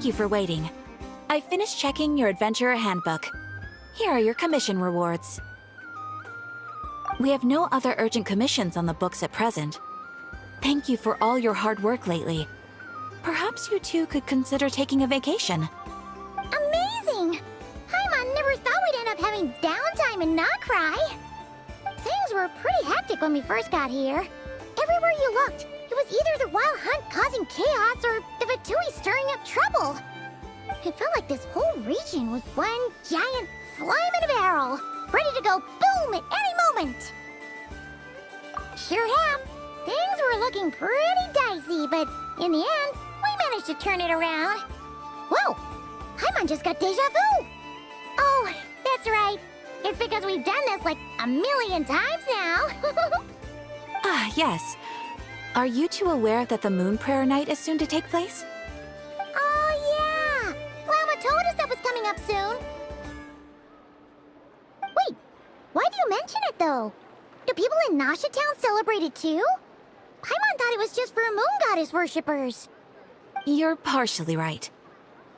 Thank you for waiting. I finished checking your adventurer handbook. Here are your commission rewards. We have no other urgent commissions on the books at present. Thank you for all your hard work lately. Perhaps you two could consider taking a vacation. Amazing! Paimon never thought we'd end up having downtime and not cry. Things were pretty hectic when we first got here. Everywhere you looked, it was either the wild hunt causing chaos or the Fatui stirring up trouble. It felt like this whole region was one giant slime in a barrel, ready to go boom at any moment. Sure have. Things were looking pretty dicey, but in the end, we managed to turn it around. Whoa! Paimon just got deja vu! Oh, that's right. It's because we've done this like a million times now. Ah, yes. Are you two aware that the Moon Prayer Night is soon to take place? Oh, yeah! Llama told us that was coming up soon. Wait, why do you mention it, though? Do people in Nasha Town celebrate it, too? Paimon thought it was just for moon goddess worshippers. You're partially right.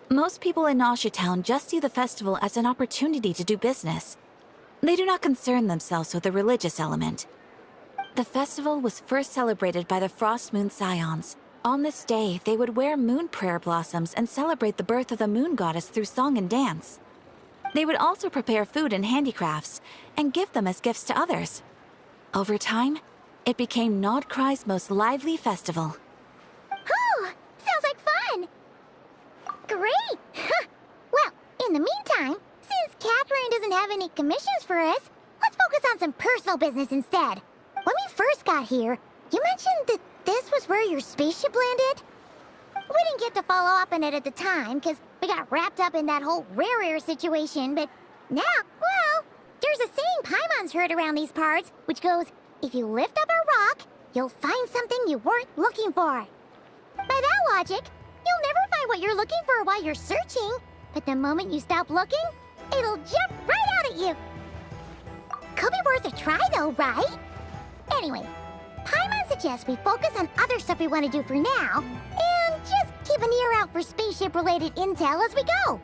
Most people in Nasha Town just see the festival as an opportunity to do business. They do not concern themselves with the religious element. The festival was first celebrated by the Frost Moon Scions. On this day, they would wear moon prayer blossoms and celebrate the birth of the moon goddess through song and dance. They would also prepare food and handicrafts and give them as gifts to others. Over time, it became Nodcry's most lively festival. Oh, sounds like fun! Great! Well, in the meantime, since Catherine doesn't have any commissions for us, let's focus on some personal business instead. When we first got here, you mentioned that this was where your spaceship landed? We didn't get to follow up on it at the time, because we got wrapped up in that whole rare situation, but now, well, there's a saying Paimon's heard around these parts, which goes, if you lift up a rock, you'll find something you weren't looking for. By that logic, you'll never find what you're looking for while you're searching, but the moment you stop looking, it'll jump right out at you. Could be worth a try though, right? Anyway, Paimon suggests we focus on other stuff we want to do for now, and just keep an ear out for spaceship-related intel as we go.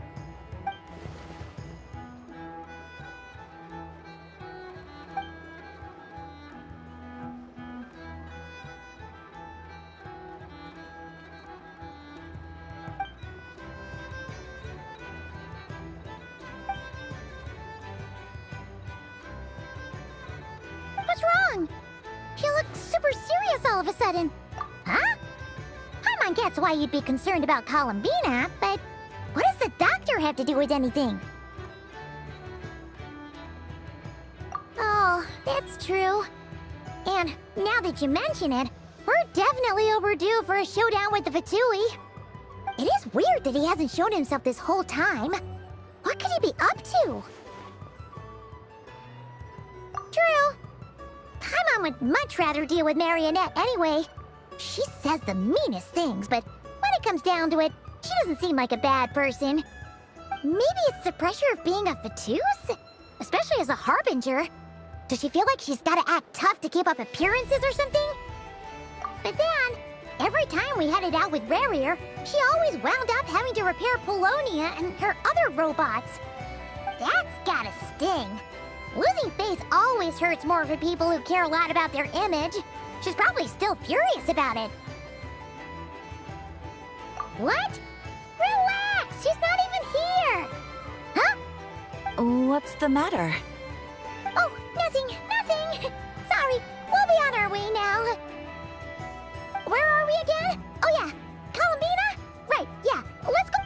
What's wrong? You look super serious all of a sudden. Huh? Paimon gets why you'd be concerned about Columbina, but what does the doctor have to do with anything? Oh, that's true. And now that you mention it, we're definitely overdue for a showdown with the Fatui. It is weird that he hasn't shown himself this whole time. What could he be up to? True. Paimon would much rather deal with Marionette anyway. She says the meanest things, but when it comes down to it, she doesn't seem like a bad person. Maybe it's the pressure of being a Fatus? Especially as a Harbinger. Does she feel like she's gotta act tough to keep up appearances or something? But then, every time we headed out with Rarier, she always wound up having to repair Polonia and her other robots. That's gotta sting. Losing face always hurts more for people who care a lot about their image. She's probably still furious about it. What? Relax! She's not even here! Huh? What's the matter? Oh, nothing, nothing! Sorry, we'll be on our way now. Where are we again? Oh yeah, Columbina? Right, yeah, let's go!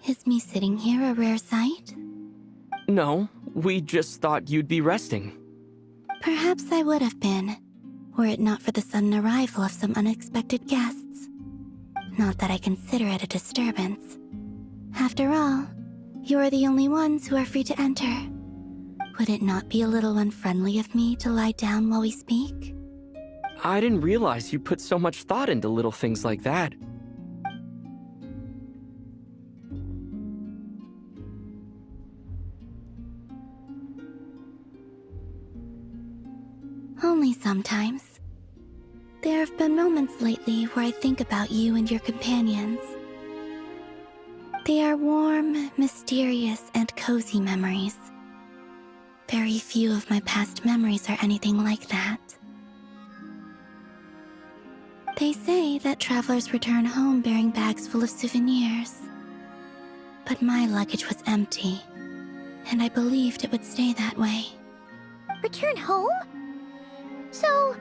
Is me sitting here a rare sight? No, we just thought you'd be resting. Perhaps I would have been, were it not for the sudden arrival of some unexpected guests. Not that I consider it a disturbance. After all, you are the only ones who are free to enter. Would it not be a little unfriendly of me to lie down while we speak? I didn't realize you put so much thought into little things like that. Only sometimes. There have been moments lately where I think about you and your companions. They are warm, mysterious, and cozy memories. Very few of my past memories are anything like that. They say that travelers return home bearing bags full of souvenirs. But my luggage was empty, and I believed it would stay that way. Return home? So,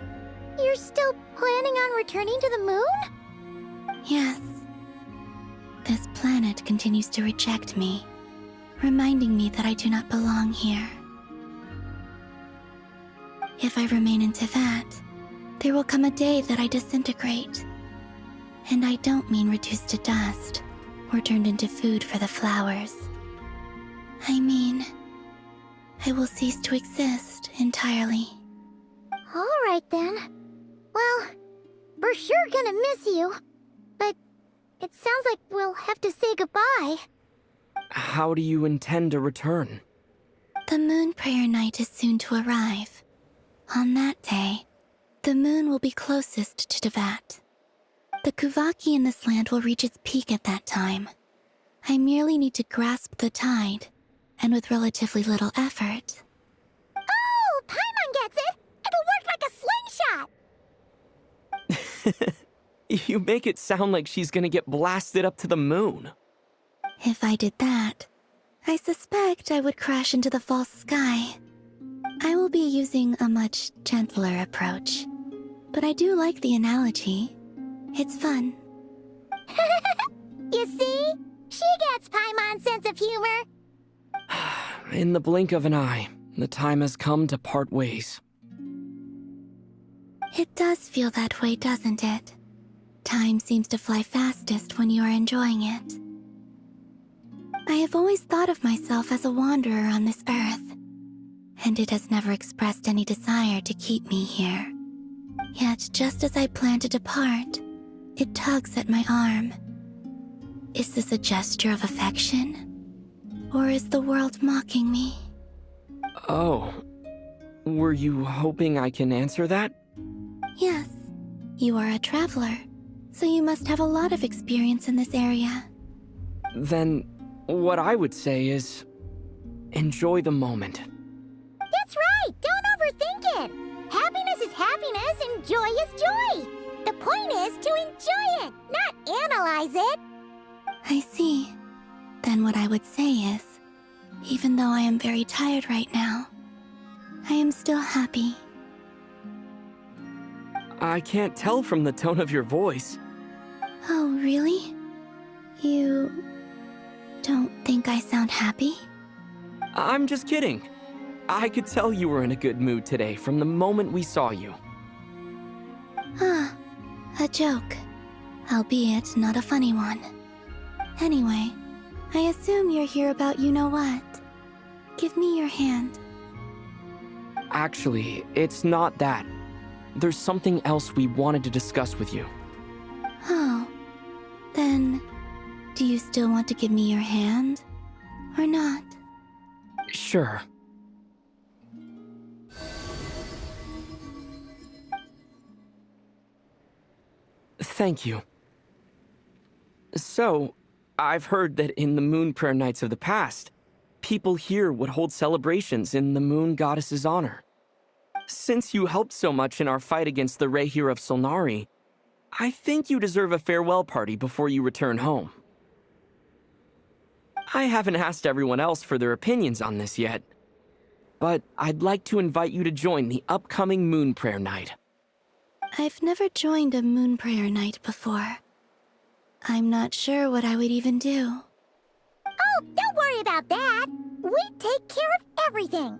you're still planning on returning to the moon? Yes. This planet continues to reject me, reminding me that I do not belong here. If I remain into that, there will come a day that I disintegrate. And I don't mean reduced to dust or turned into food for the flowers. I mean, I will cease to exist entirely. Alright then. Well, we're sure gonna miss you. But it sounds like we'll have to say goodbye. How do you intend to return? The moon prayer night is soon to arrive. On that day, the moon will be closest to Devat. The Kuvaki in this land will reach its peak at that time. I merely need to grasp the tide, and with relatively little effort. Oh, Paimon gets it! It'll work like a slingshot! You make it sound like she's gonna get blasted up to the moon. If I did that, I suspect I would crash into the false sky. I will be using a much gentler approach. But I do like the analogy. It's fun. You see? She gets Paimon's sense of humor. In the blink of an eye, the time has come to part ways. It does feel that way, doesn't it? Time seems to fly fastest when you are enjoying it. I have always thought of myself as a wanderer on this earth, and it has never expressed any desire to keep me here. Yet, just as I plan to depart, it tugs at my arm. Is this a gesture of affection? Or is the world mocking me? Oh. Were you hoping I can answer that? Yes. You are a traveler, so you must have a lot of experience in this area. Then, what I would say is, enjoy the moment. That's right! Don't overthink it! Happiness is happiness and joy is joy! The point is to enjoy it, not analyze it! I see. Then what I would say is, even though I am very tired right now, I am still happy. I can't tell from the tone of your voice. Oh, really? You don't think I sound happy? I'm just kidding. I could tell you were in a good mood today from the moment we saw you. Ah, a joke. Albeit not a funny one. Anyway, I assume you're here about you-know-what. Give me your hand. Actually, it's not that. There's something else we wanted to discuss with you. Oh, then, do you still want to give me your hand? Or not? Sure. Thank you. So, I've heard that in the moon prayer nights of the past, people here would hold celebrations in the moon goddess's honor. Since you helped so much in our fight against the Rehir of Solnari, I think you deserve a farewell party before you return home. I haven't asked everyone else for their opinions on this yet, but I'd like to invite you to join the upcoming moon prayer night. I've never joined a moon prayer night before. I'm not sure what I would even do. Oh, don't worry about that. We take care of everything.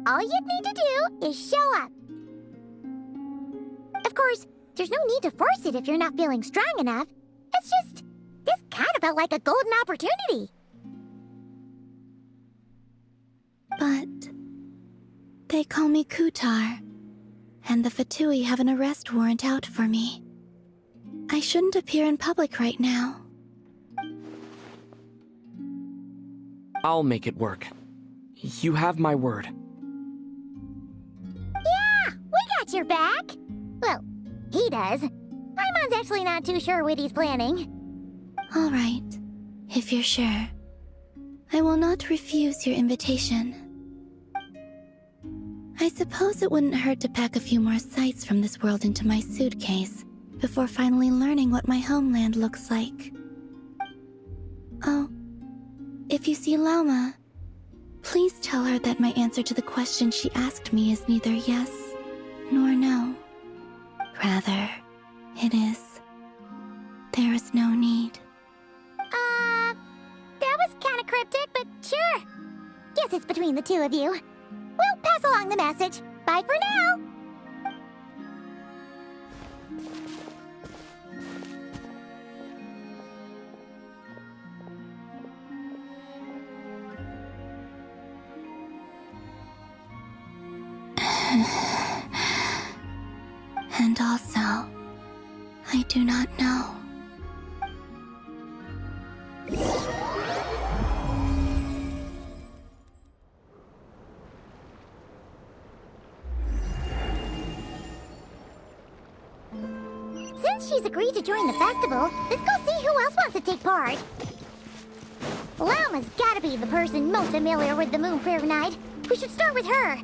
All you'd need to do is show up. Of course, there's no need to force it if you're not feeling strong enough. It's just, this kind of felt like a golden opportunity. But they call me Kutar, and the Fatui have an arrest warrant out for me. I shouldn't appear in public right now. I'll make it work. You have my word. Yeah, we got your back. Well, he does. Paimon's actually not too sure what he's planning. All right, if you're sure. I will not refuse your invitation. I suppose it wouldn't hurt to pack a few more sights from this world into my suitcase before finally learning what my homeland looks like. Oh, if you see Lauma, please tell her that my answer to the question she asked me is neither yes nor no. Rather, it is, there is no need. That was kind of cryptic, but sure. Guess it's between the two of you. We'll pass along the message. Bye for now. And also, I do not know. Since she's agreed to join the festival, let's go see who else wants to take part. Lauma's gotta be the person most familiar with the Moon Prayer Night. We should start with her.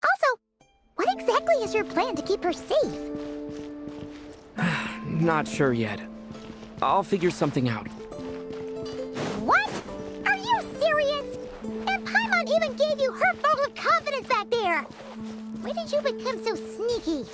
Also, what exactly is your plan to keep her safe? Not sure yet. I'll figure something out. What? Are you serious? And Paimon even gave you her vote of confidence back there! When did you become so sneaky?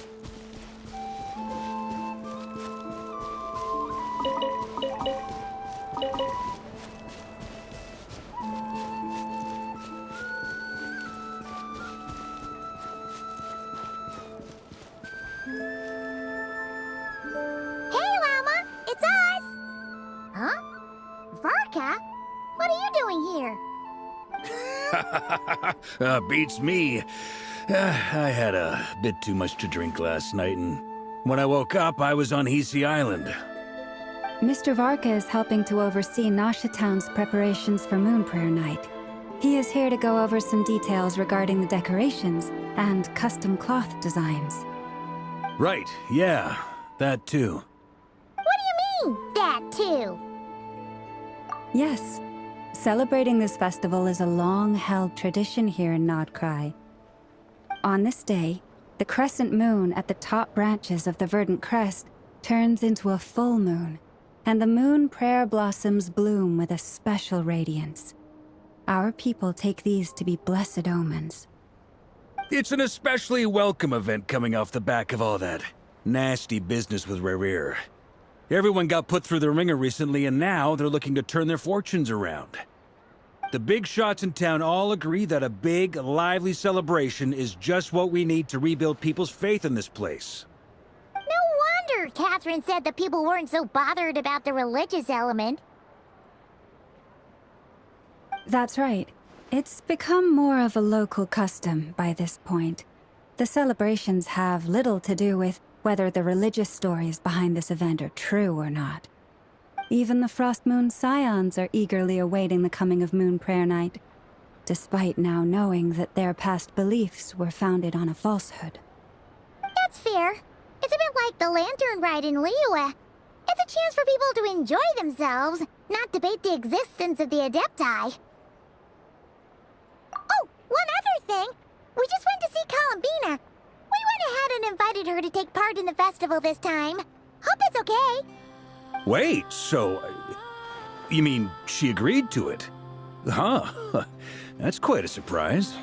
Hey, Llama! It's us! Huh? Varka? What are you doing here? Beats me. I had a bit too much to drink last night, and when I woke up, I was on Hisi Island. Mr. Varka is helping to oversee Nasha Town's preparations for Moon Prayer Night. He is here to go over some details regarding the decorations and custom cloth designs. Right, yeah, that too. What do you mean, that too? Yes, celebrating this festival is a long-held tradition here in Nodcry. On this day, the crescent moon at the top branches of the verdant crest turns into a full moon, and the moon prayer blossoms bloom with a special radiance. Our people take these to be blessed omens. It's an especially welcome event coming off the back of all that nasty business with Rare. Everyone got put through the ringer recently, and now they're looking to turn their fortunes around. The big shots in town all agree that a big, lively celebration is just what we need to rebuild people's faith in this place. No wonder Catherine said the people weren't so bothered about the religious element. That's right. It's become more of a local custom by this point. The celebrations have little to do with whether the religious stories behind this event are true or not. Even the Frost Moon Scions are eagerly awaiting the coming of Moon Prayer Night, despite now knowing that their past beliefs were founded on a falsehood. That's fair. It's a bit like the Lantern Ride in Liyue. It's a chance for people to enjoy themselves, not debate the existence of the Adepti. Oh, one other thing! We just went to see Columbina. We went ahead and invited her to take part in the festival this time. Hope it's okay. Wait, so... You mean she agreed to it? Huh. That's quite a surprise.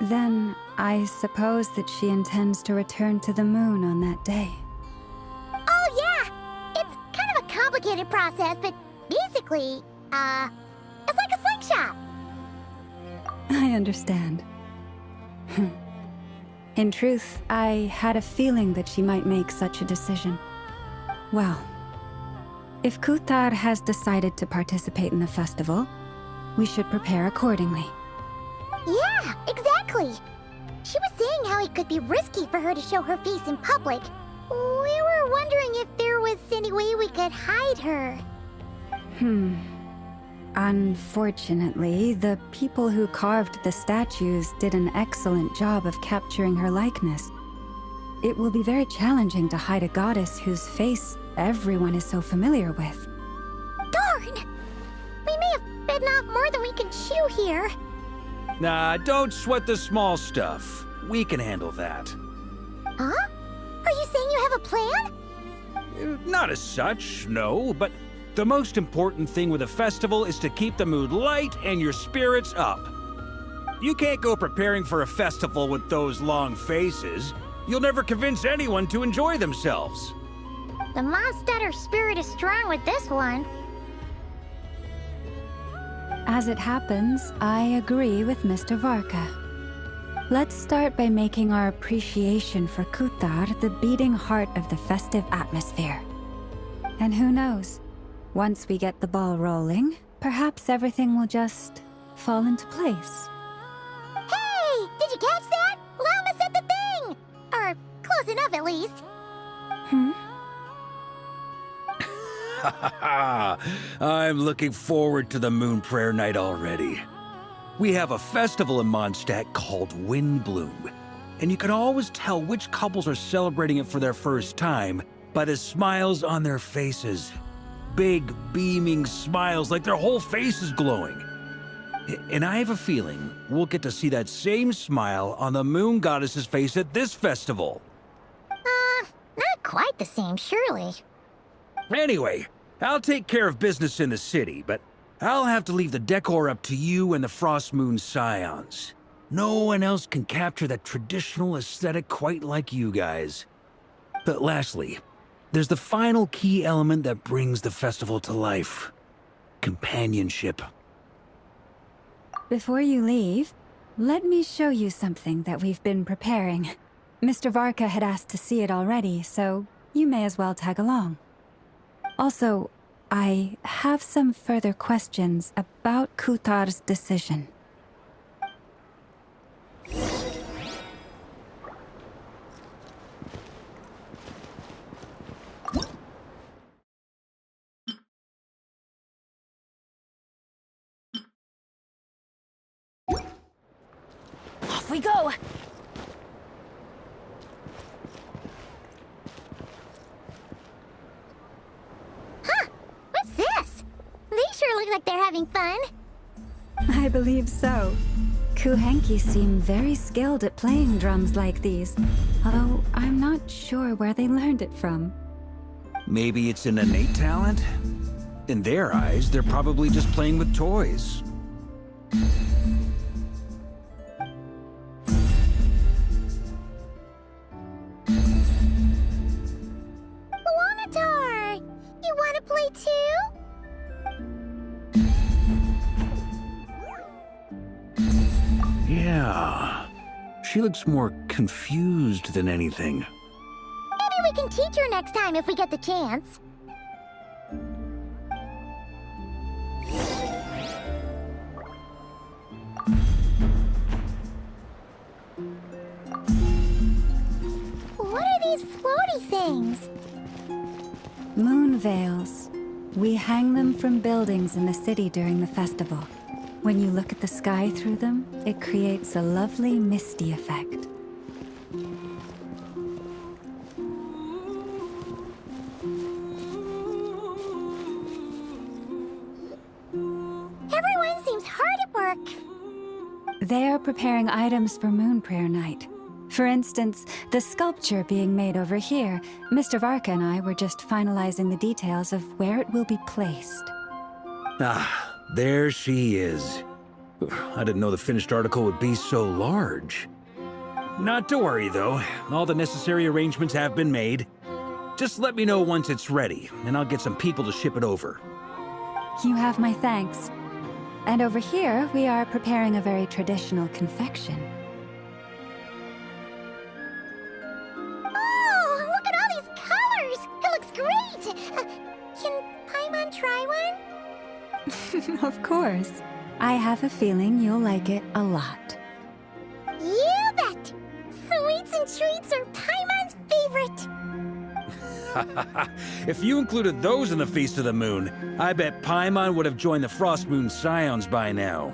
Then I suppose that she intends to return to the moon on that day. Oh, yeah! It's kind of a complicated process, but basically, it's like a slingshot. I understand. In truth, I had a feeling that she might make such a decision. Well, if Kuthar has decided to participate in the festival, we should prepare accordingly. Yeah, exactly. She was saying how it could be risky for her to show her face in public. We were wondering if there was any way we could hide her. Unfortunately, the people who carved the statues did an excellent job of capturing her likeness. It will be very challenging to hide a goddess whose face everyone is so familiar with. Darn! We may have bitten off more than we can chew here. Nah, don't sweat the small stuff. We can handle that. Huh? Are you saying you have a plan? Not as such, no, but the most important thing with a festival is to keep the mood light and your spirits up. You can't go preparing for a festival with those long faces. You'll never convince anyone to enjoy themselves. The Mondstatter spirit is strong with this one. As it happens, I agree with Mr. Varka. Let's start by making our appreciation for Kuthar the beating heart of the festive atmosphere. And who knows? Once we get the ball rolling, perhaps everything will just fall into place. Hey! Did you catch that? Llama said the thing! Or close enough, at least. I'm looking forward to the Moon Prayer Night already. We have a festival in Mondstadt called Windbloom, and you can always tell which couples are celebrating it for their first time by the smiles on their faces. Big, beaming smiles like their whole face is glowing. And I have a feeling we'll get to see that same smile on the Moon Goddess's face at this festival. Not quite the same, surely. Anyway, I'll take care of business in the city, but I'll have to leave the decor up to you and the Frost Moon Scions. No one else can capture that traditional aesthetic quite like you guys. But lastly, there's the final key element that brings the festival to life. Companionship. Before you leave, let me show you something that we've been preparing. Mr. Varka had asked to see it already, so you may as well tag along. Also, I have some further questions about Kuthar's decision. Off we go! What's this? They sure look like they're having fun. I believe so. Kuhenki seem very skilled at playing drums like these, although I'm not sure where they learned it from. Maybe it's an innate talent? In their eyes, they're probably just playing with toys. Wanatar! You want to play too? Yeah. She looks more confused than anything. Maybe we can teach her next time if we get the chance. What are these floaty things? Moon veils. We hang them from buildings in the city during the festival. When you look at the sky through them, it creates a lovely misty effect. Everyone seems hard at work. They are preparing items for Moon Prayer Night. For instance, the sculpture being made over here, Mr. Varka and I were just finalizing the details of where it will be placed. Ah, there she is. I didn't know the finished article would be so large. Not to worry, though. All the necessary arrangements have been made. Just let me know once it's ready, and I'll get some people to ship it over. You have my thanks. And over here, we are preparing a very traditional confection. Oh, look at all these colors! It looks great! Can Paimon try one? Of course. I have a feeling you'll like it a lot. You bet! Sweets and treats are Paimon's favorite! If you included those in the Feast of the Moon, I bet Paimon would have joined the Frost Moon Scions by now.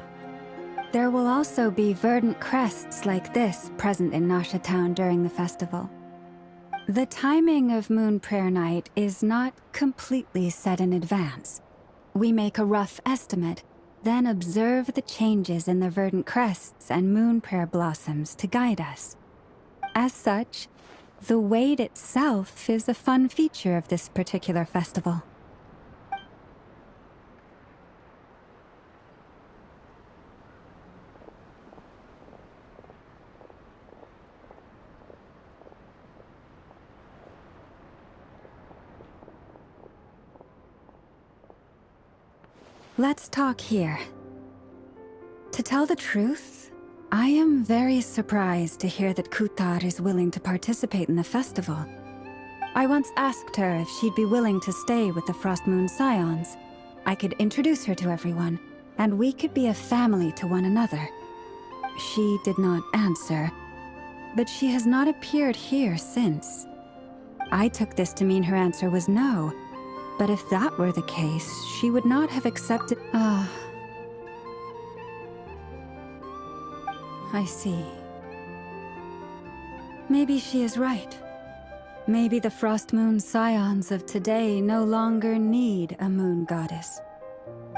There will also be verdant crests like this present in Nasha Town during the festival. The timing of Moon Prayer Night is not completely set in advance. We make a rough estimate, then observe the changes in the verdant crests and moon prayer blossoms to guide us. As such, the wait itself is a fun feature of this particular festival. Let's talk here. To tell the truth, I am very surprised to hear that Kutar is willing to participate in the festival. I once asked her if she'd be willing to stay with the Frost Moon Scions. I could introduce her to everyone, and we could be a family to one another. She did not answer, but she has not appeared here since. I took this to mean her answer was no, but if that were the case, she would not have accepted— I see. Maybe she is right. Maybe the Frost Moon Scions of today no longer need a moon goddess.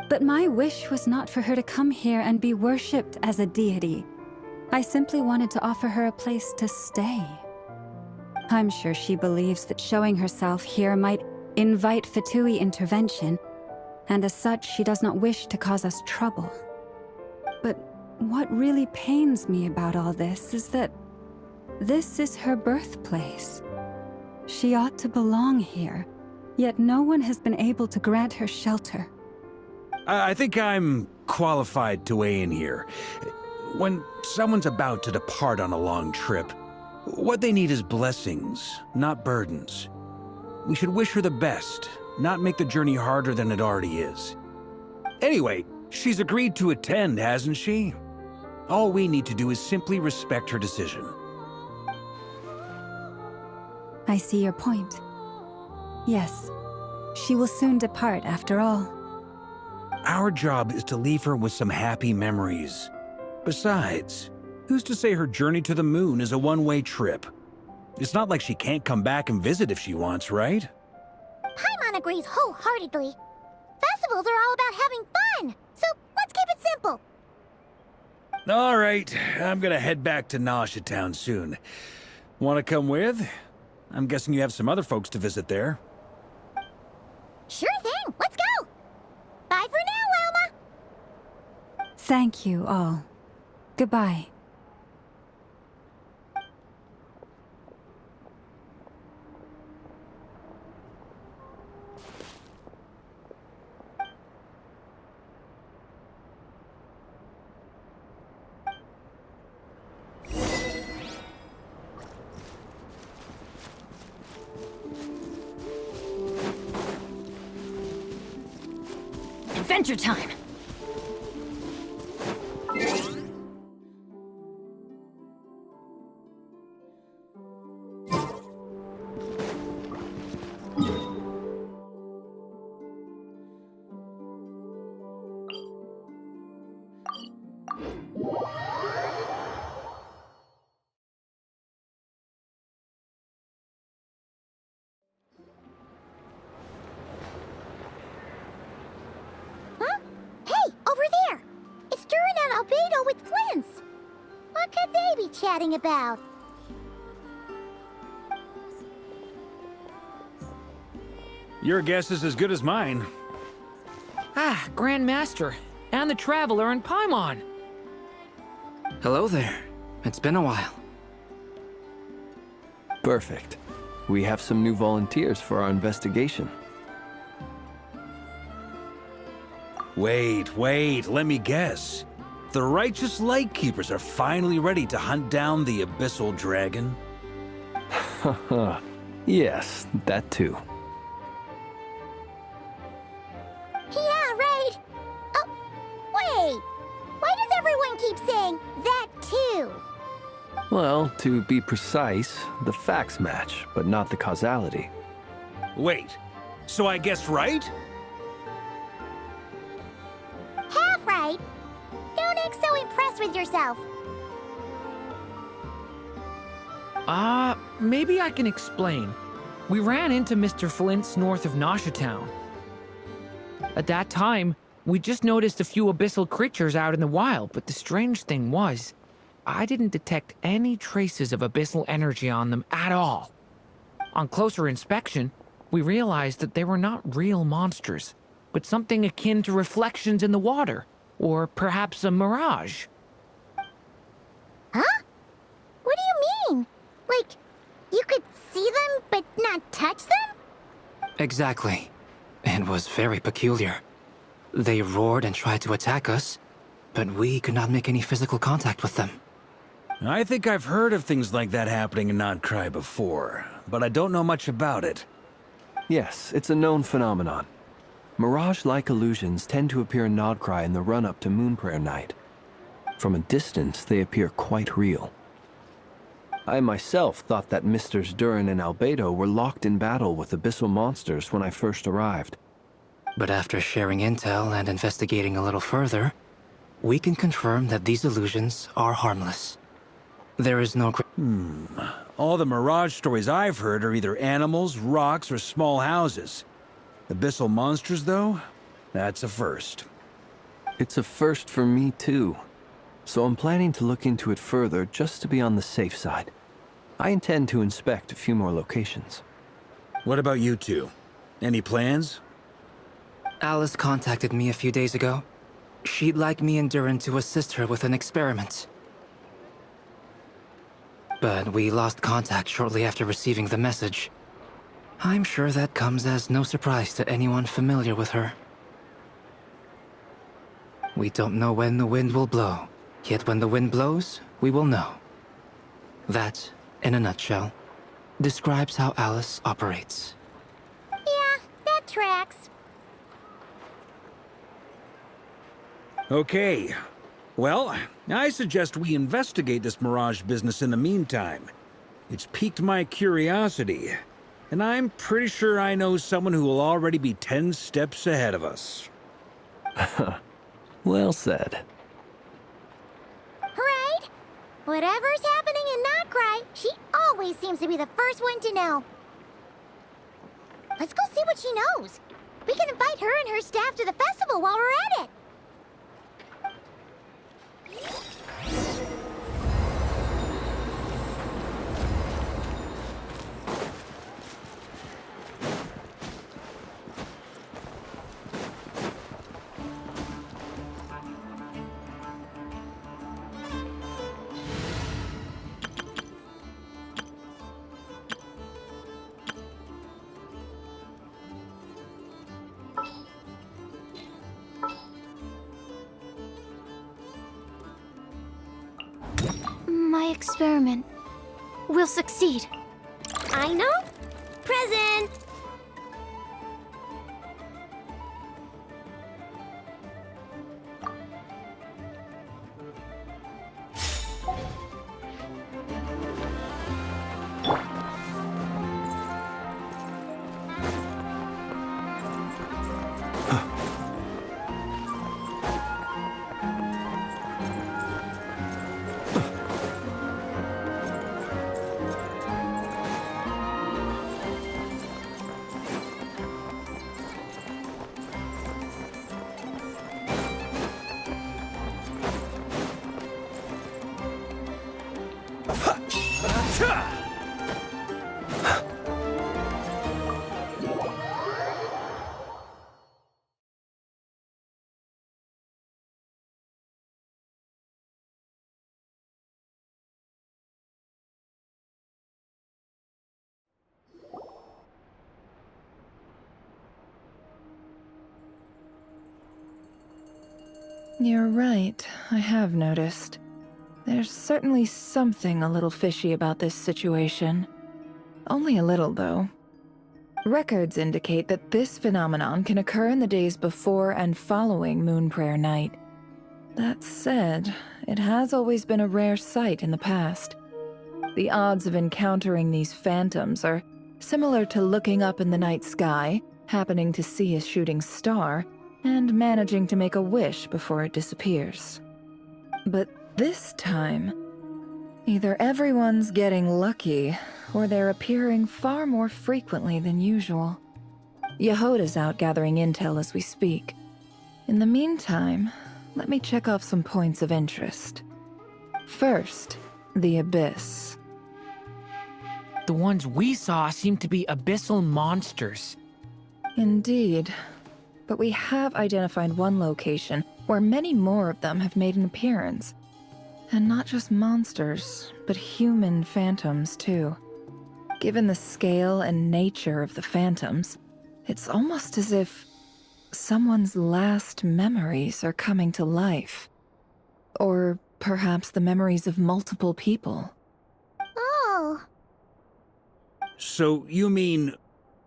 But my wish was not for her to come here and be worshipped as a deity. I simply wanted to offer her a place to stay. I'm sure she believes that showing herself here might invite Fatui intervention, and as such she does not wish to cause us trouble. But what really pains me about all this is that this is her birthplace. She ought to belong here, yet no one has been able to grant her shelter. I think I'm qualified to weigh in here. When someone's about to depart on a long trip, what they need is blessings, not burdens. We should wish her the best, not make the journey harder than it already is. Anyway, she's agreed to attend, hasn't she? All we need to do is simply respect her decision. I see your point. Yes, she will soon depart after all. Our job is to leave her with some happy memories. Besides, who's to say her journey to the moon is a one-way trip? It's not like she can't come back and visit if she wants, right? Paimon agrees wholeheartedly. Festivals are all about having fun, so let's keep it simple. All right, I'm gonna head back to Nasha Town soon. Want to come with? I'm guessing you have some other folks to visit there. Sure thing, let's go! Bye for now, Wilma! Thank you all. Goodbye. Adventure time! Huh? Hey, over there! It's Duran and Albedo with Flints! What could they be chatting about? Your guess is as good as mine. Ah, Grandmaster, and the Traveler and Paimon. Hello there. It's been a while. Perfect. We have some new volunteers for our investigation. Wait, let me guess. The righteous Lightkeepers are finally ready to hunt down the Abyssal Dragon? Haha. Yes, that too. Yeah, right. Oh, wait. Why does everyone keep saying that too? Well, to be precise, the facts match, but not the causality. Wait, so I guessed right? Half right. Don't act so impressed with yourself. Maybe I can explain. We ran into Mr. Flint's north of Nosha Town. At that time, we just noticed a few abyssal creatures out in the wild, but the strange thing was, I didn't detect any traces of abyssal energy on them at all. On closer inspection, we realized that they were not real monsters, but something akin to reflections in the water, or perhaps a mirage. Huh? What do you mean? Like, you could see them but not touch them? Exactly. It was very peculiar. They roared and tried to attack us, but we could not make any physical contact with them. I think I've heard of things like that happening in Notcry before, but I don't know much about it. Yes, it's a known phenomenon. Mirage-like illusions tend to appear in Nodcry in the run-up to Moonprayer Night. From a distance, they appear quite real. I myself thought that Misters Durin and Albedo were locked in battle with abyssal monsters when I first arrived. But after sharing intel and investigating a little further, we can confirm that these illusions are harmless. There is no... All the Mirage stories I've heard are either animals, rocks, or small houses. Abyssal monsters, though? That's a first. It's a first for me, too. So I'm planning to look into it further just to be on the safe side. I intend to inspect a few more locations. What about you two? Any plans? Alice contacted me a few days ago. She'd like me and Durin to assist her with an experiment. But we lost contact shortly after receiving the message. I'm sure that comes as no surprise to anyone familiar with her. We don't know when the wind will blow, yet when the wind blows, we will know. That, in a nutshell, describes how Alice operates. Yeah, that tracks. Okay. Well, I suggest we investigate this Mirage business in the meantime. It's piqued my curiosity, and I'm pretty sure I know someone who will already be 10 steps ahead of us. Well said. Right? Whatever's happening in Notcry, she always seems to be the first one to know. Let's go see what she knows. We can invite her and her staff to the festival while we're at it. My experiment will succeed. I know. Present. You're right, I have noticed. There's certainly something a little fishy about this situation. Only a little, though. Records indicate that this phenomenon can occur in the days before and following Moon Prayer Night. That said, it has always been a rare sight in the past. The odds of encountering these phantoms are similar to looking up in the night sky, happening to see a shooting star, and managing to make a wish before it disappears. But this time, either everyone's getting lucky, or they're appearing far more frequently than usual. Yehoda's out gathering intel as we speak. In the meantime, let me check off some points of interest. First, the Abyss. The ones we saw seem to be abyssal monsters. Indeed. But we have identified one location where many more of them have made an appearance. And not just monsters, but human phantoms, too. Given the scale and nature of the phantoms, it's almost as if someone's last memories are coming to life. Or perhaps the memories of multiple people. Oh. So you mean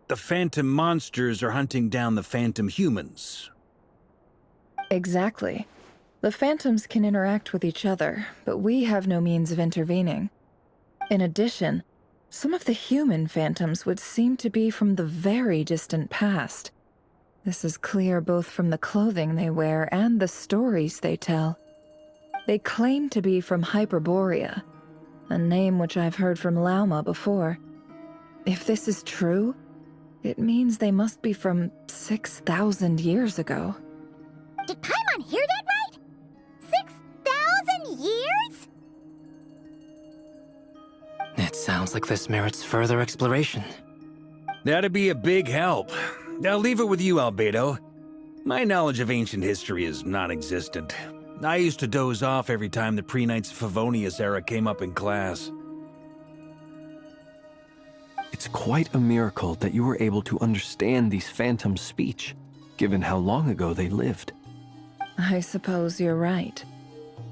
the phantom monsters are hunting down the phantom humans? Exactly. The phantoms can interact with each other, but we have no means of intervening. In addition, some of the human phantoms would seem to be from the very distant past. This is clear both from the clothing they wear and the stories they tell. They claim to be from Hyperborea, a name which I've heard from Lauma before. If this is true, it means they must be from 6,000 years ago. Did Paimon hear that right? 6,000 years? It sounds like this merits further exploration. That'd be a big help. I'll leave it with you, Albedo. My knowledge of ancient history is non-existent. I used to doze off every time the pre-Knights of Favonius era came up in class. It's quite a miracle that you were able to understand these phantoms' speech, given how long ago they lived. I suppose you're right.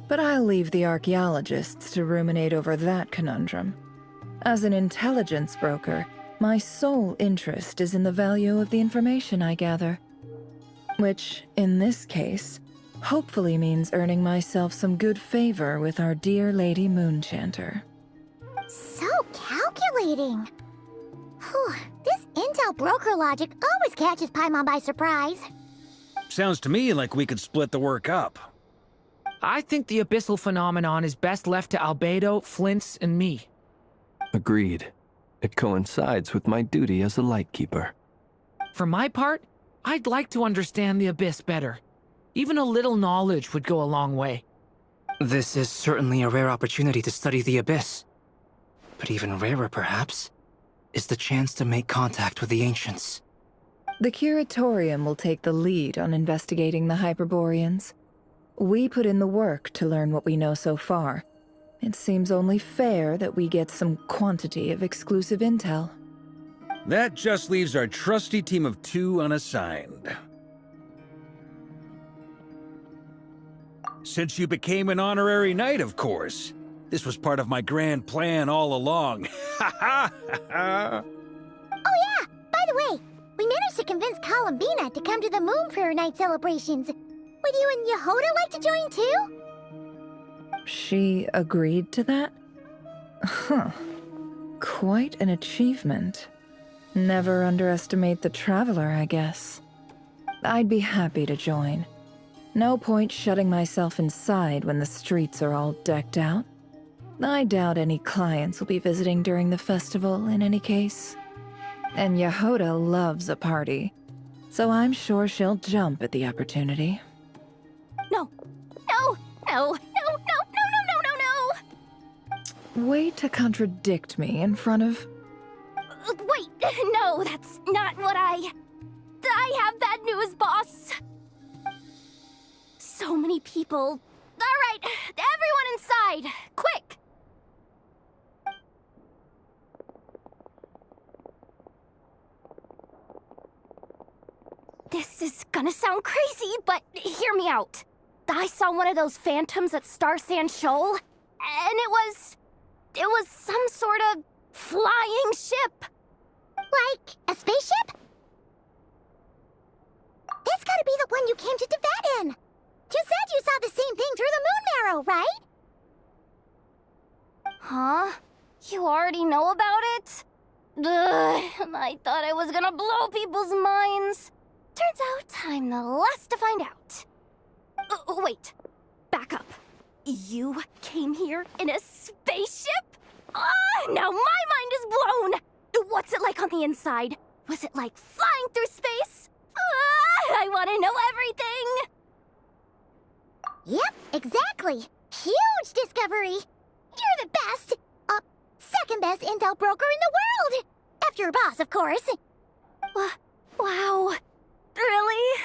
But I'll leave the archaeologists to ruminate over that conundrum. As an intelligence broker, my sole interest is in the value of the information I gather. Which, in this case, hopefully means earning myself some good favor with our dear Lady Moonchanter. So calculating. Whew, this intel broker logic always catches Paimon by surprise. Sounds to me like we could split the work up. I think the abyssal phenomenon is best left to Albedo, Flints, and me. Agreed. It coincides with my duty as a lightkeeper. For my part, I'd like to understand the Abyss better. Even a little knowledge would go a long way. This is certainly a rare opportunity to study the Abyss. But even rarer, perhaps, is the chance to make contact with the Ancients. The Curatorium will take the lead on investigating the Hyperboreans. We put in the work to learn what we know so far. It seems only fair that we get some quantity of exclusive intel. That just leaves our trusty team of 2 unassigned. Since you became an honorary knight, of course. This was part of my grand plan all along. Ha ha ha! Oh yeah, by the way, we managed to convince Columbina to come to the Moon Prayer Night celebrations. Would you and Yehoda like to join too? She agreed to that? Huh. Quite an achievement. Never underestimate the traveler, I guess. I'd be happy to join. No point shutting myself inside when the streets are all decked out. I doubt any clients will be visiting during the festival in any case. And Yehoda loves a party, so I'm sure she'll jump at the opportunity. No, no, no, no, no, no, no, no, no, Way to contradict me in front of... no! Wait, no, that's not what I have bad news, boss. So many people. All right, everyone inside, quick! This is gonna sound crazy, but hear me out. I saw one of those phantoms at Star Sand Shoal, and it was some sort of flying ship. Like a spaceship? That's gotta be the one you came to Tibet in. You said you saw the same thing through the moon marrow, right? Huh? You already know about it? Ugh, I thought I was gonna blow people's minds. Turns out I'm the last to find out. Wait. Back up. You came here in a spaceship? Now my mind is blown! What's it like on the inside? Was it like flying through space? I want to know everything! Yep, exactly. Huge discovery. You're the best, second best intel broker in the world. After your boss, of course. Wow. Really?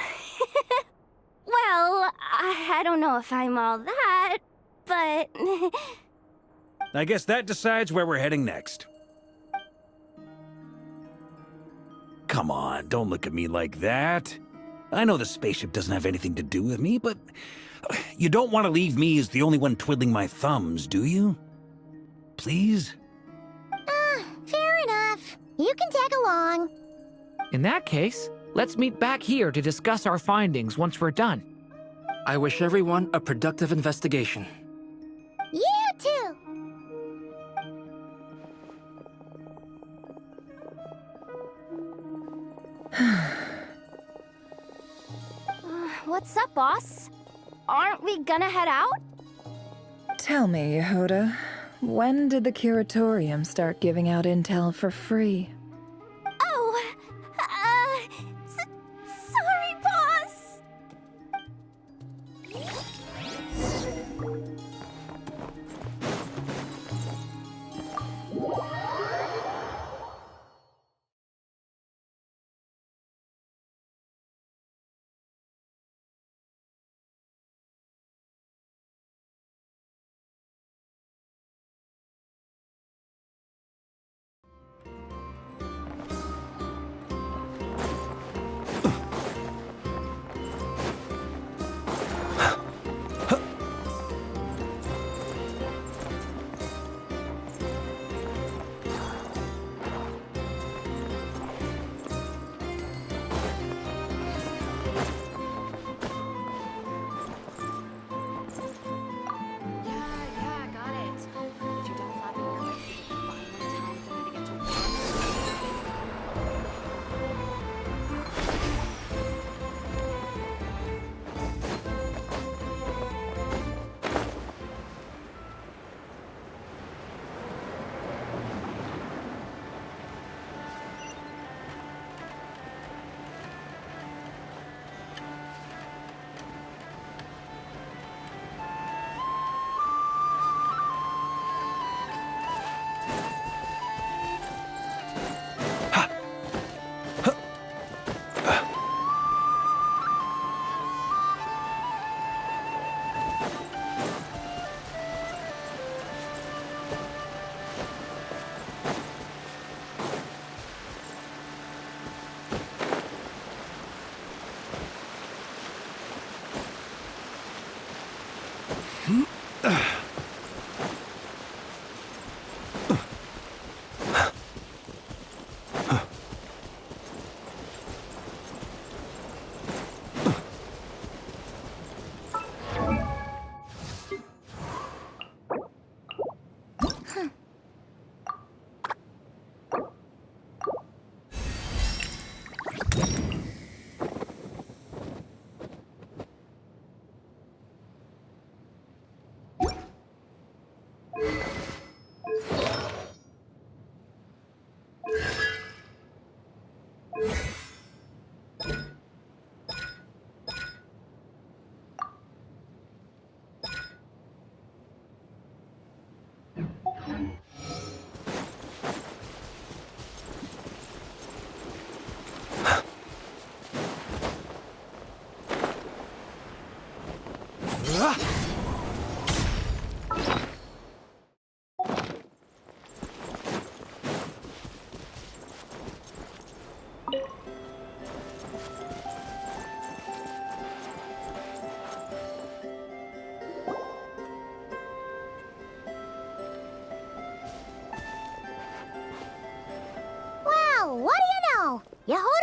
Well, I don't know if I'm all that, but... I guess that decides where we're heading next. Come on, don't look at me like that. I know the spaceship doesn't have anything to do with me, but you don't want to leave me as the only one twiddling my thumbs, do you? Please? Fair enough. You can tag along. In that case, let's meet back here to discuss our findings once we're done. I wish everyone a productive investigation. You too. What's up, boss? Aren't we gonna head out? Tell me, Yehoda, when did the curatorium start giving out intel for free? Oh, sorry, boss.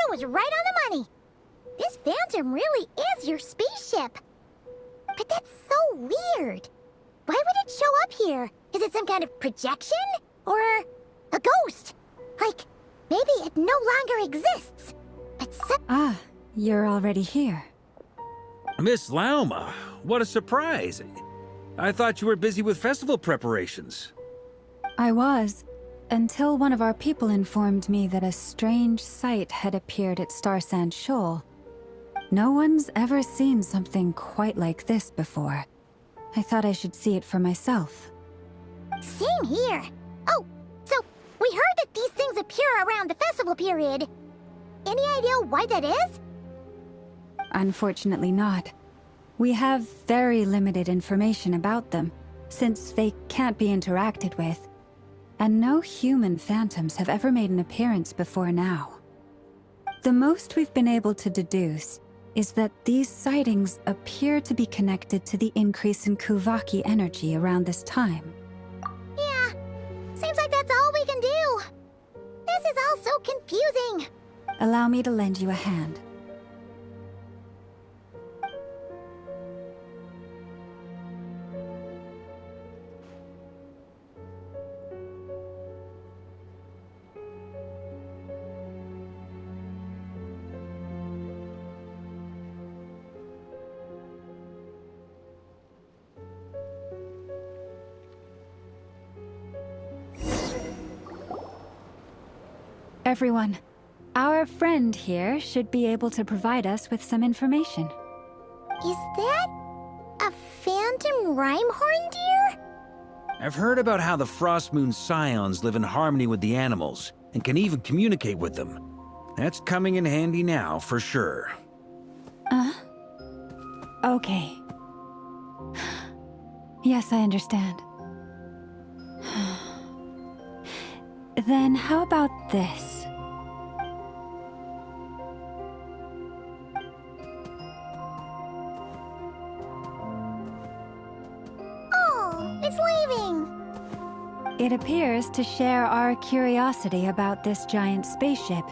was right on the money. This phantom really is your spaceship. But that's so weird. Why would it show up here? Is it some kind of projection? Or a ghost? Like, maybe it no longer exists. But Ah, you're already here. Miss Lauma, what a surprise. I thought you were busy with festival preparations. I was, until one of our people informed me that a strange sight had appeared at Star Sand Shoal. No one's ever seen something quite like this before. I thought I should see it for myself. same here. Oh, so we heard that these things appear around the festival period. Any idea why that is? Unfortunately not. We have very limited information about them, since they can't be interacted with. And no human phantoms have ever made an appearance before now. The most we've been able to deduce is that these sightings appear to be connected to the increase in Kuvaki energy around this time. Yeah, seems like that's all we can do. This is all so confusing. Allow me to lend you a hand. Everyone, our friend here should be able to provide us with some information. Is that a phantom rhymehorn deer? I've heard about how the Frost Moon Scions live in harmony with the animals and can even communicate with them. That's coming in handy now, for sure. Okay. Yes, I understand. Then how about this? Oh, it's leaving. It appears to share our curiosity about this giant spaceship,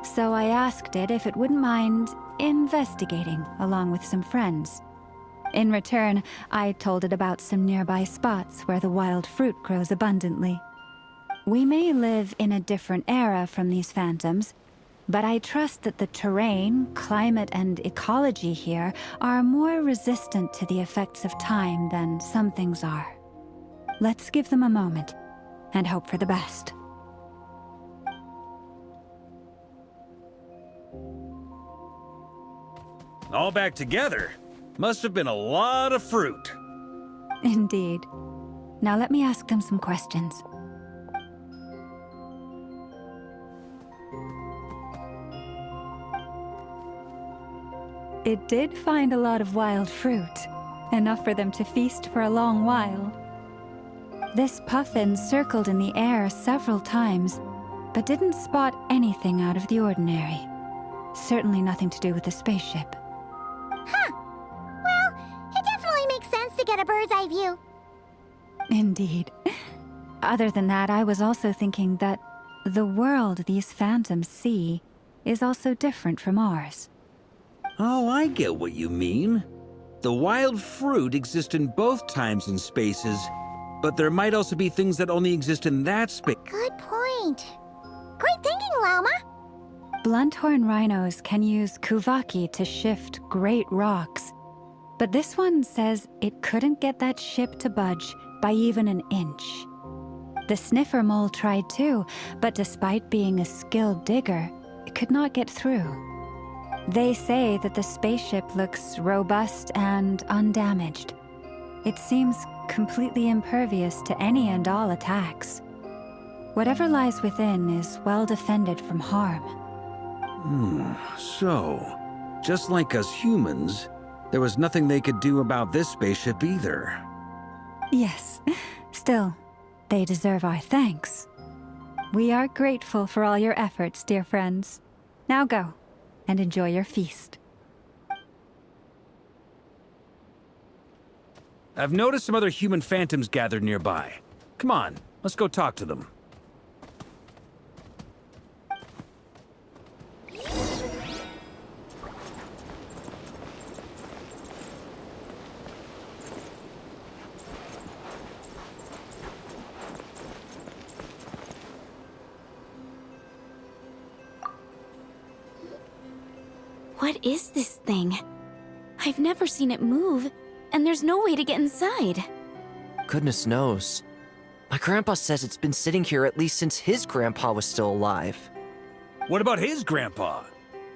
so I asked it if it wouldn't mind investigating along with some friends. In return, I told it about some nearby spots where the wild fruit grows abundantly. We may live in a different era from these phantoms, but I trust that the terrain, climate, and ecology here are more resistant to the effects of time than some things are. Let's give them a moment and hope for the best. All back together? Must have been a lot of fruit. Indeed. Now let me ask them some questions. It did find a lot of wild fruit, enough for them to feast for a long while. This puffin circled in the air several times, but didn't spot anything out of the ordinary. Certainly nothing to do with the spaceship. Huh. Well, it definitely makes sense to get a bird's eye view. Indeed. Other than that, I was also thinking that the world these phantoms see is also different from ours. Oh, I get what you mean. The wild fruit exist in both times and spaces, but there might also be things that only exist in that space. Good point. Great thinking, Lauma. Blunthorn rhinos can use Kuvaki to shift great rocks, but this one says it couldn't get that ship to budge by even an inch. The sniffer mole tried too, but despite being a skilled digger, it could not get through. They say that the spaceship looks robust and undamaged. It seems completely impervious to any and all attacks. Whatever lies within is well defended from harm. So, just like us humans, there was nothing they could do about this spaceship either. Yes, still, they deserve our thanks. We are grateful for all your efforts, dear friends. Now go, and enjoy your feast. I've noticed some other human phantoms gathered nearby. Come on, let's go talk to them. What is this thing? I've never seen it move, and there's no way to get inside. Goodness knows. My grandpa says it's been sitting here at least since his grandpa was still alive. What about his grandpa?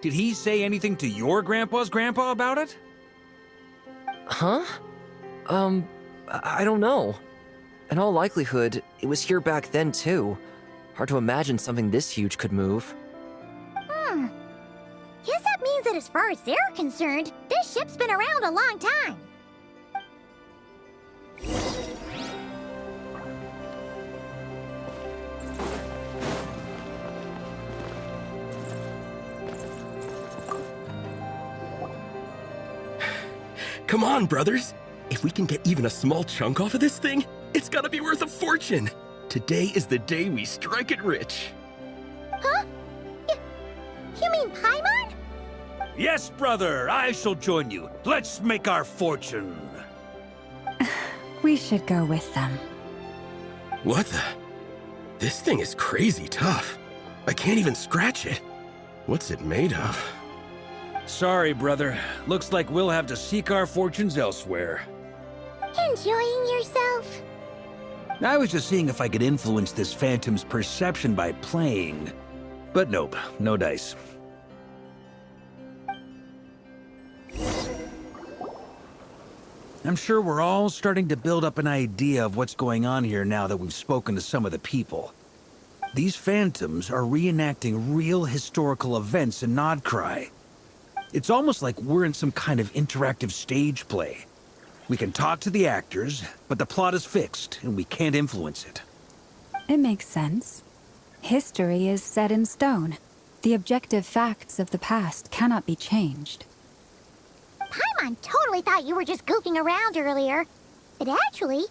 Did he say anything to your grandpa's grandpa about it? Huh? I don't know. In all likelihood, it was here back then too. Hard to imagine something this huge could move. Guess that means that as far as they're concerned, this ship's been around a long time. Come on, brothers. If we can get even a small chunk off of this thing, it's gotta be worth a fortune. Today is the day we strike it rich. Huh? You mean Paimon? Yes, brother, I shall join you. Let's make our fortune. We should go with them. What the? This thing is crazy tough. I can't even scratch it. What's it made of? Sorry, brother. Looks like we'll have to seek our fortunes elsewhere. Enjoying yourself? I was just seeing if I could influence this phantom's perception by playing. But nope, no dice. I'm sure we're all starting to build up an idea of what's going on here now that we've spoken to some of the people. These phantoms are reenacting real historical events in Nodcry. It's almost like we're in some kind of interactive stage play. We can talk to the actors, but the plot is fixed, and we can't influence it. It makes sense. History is set in stone. The objective facts of the past cannot be changed. Paimon totally thought you were just goofing around earlier. But actually,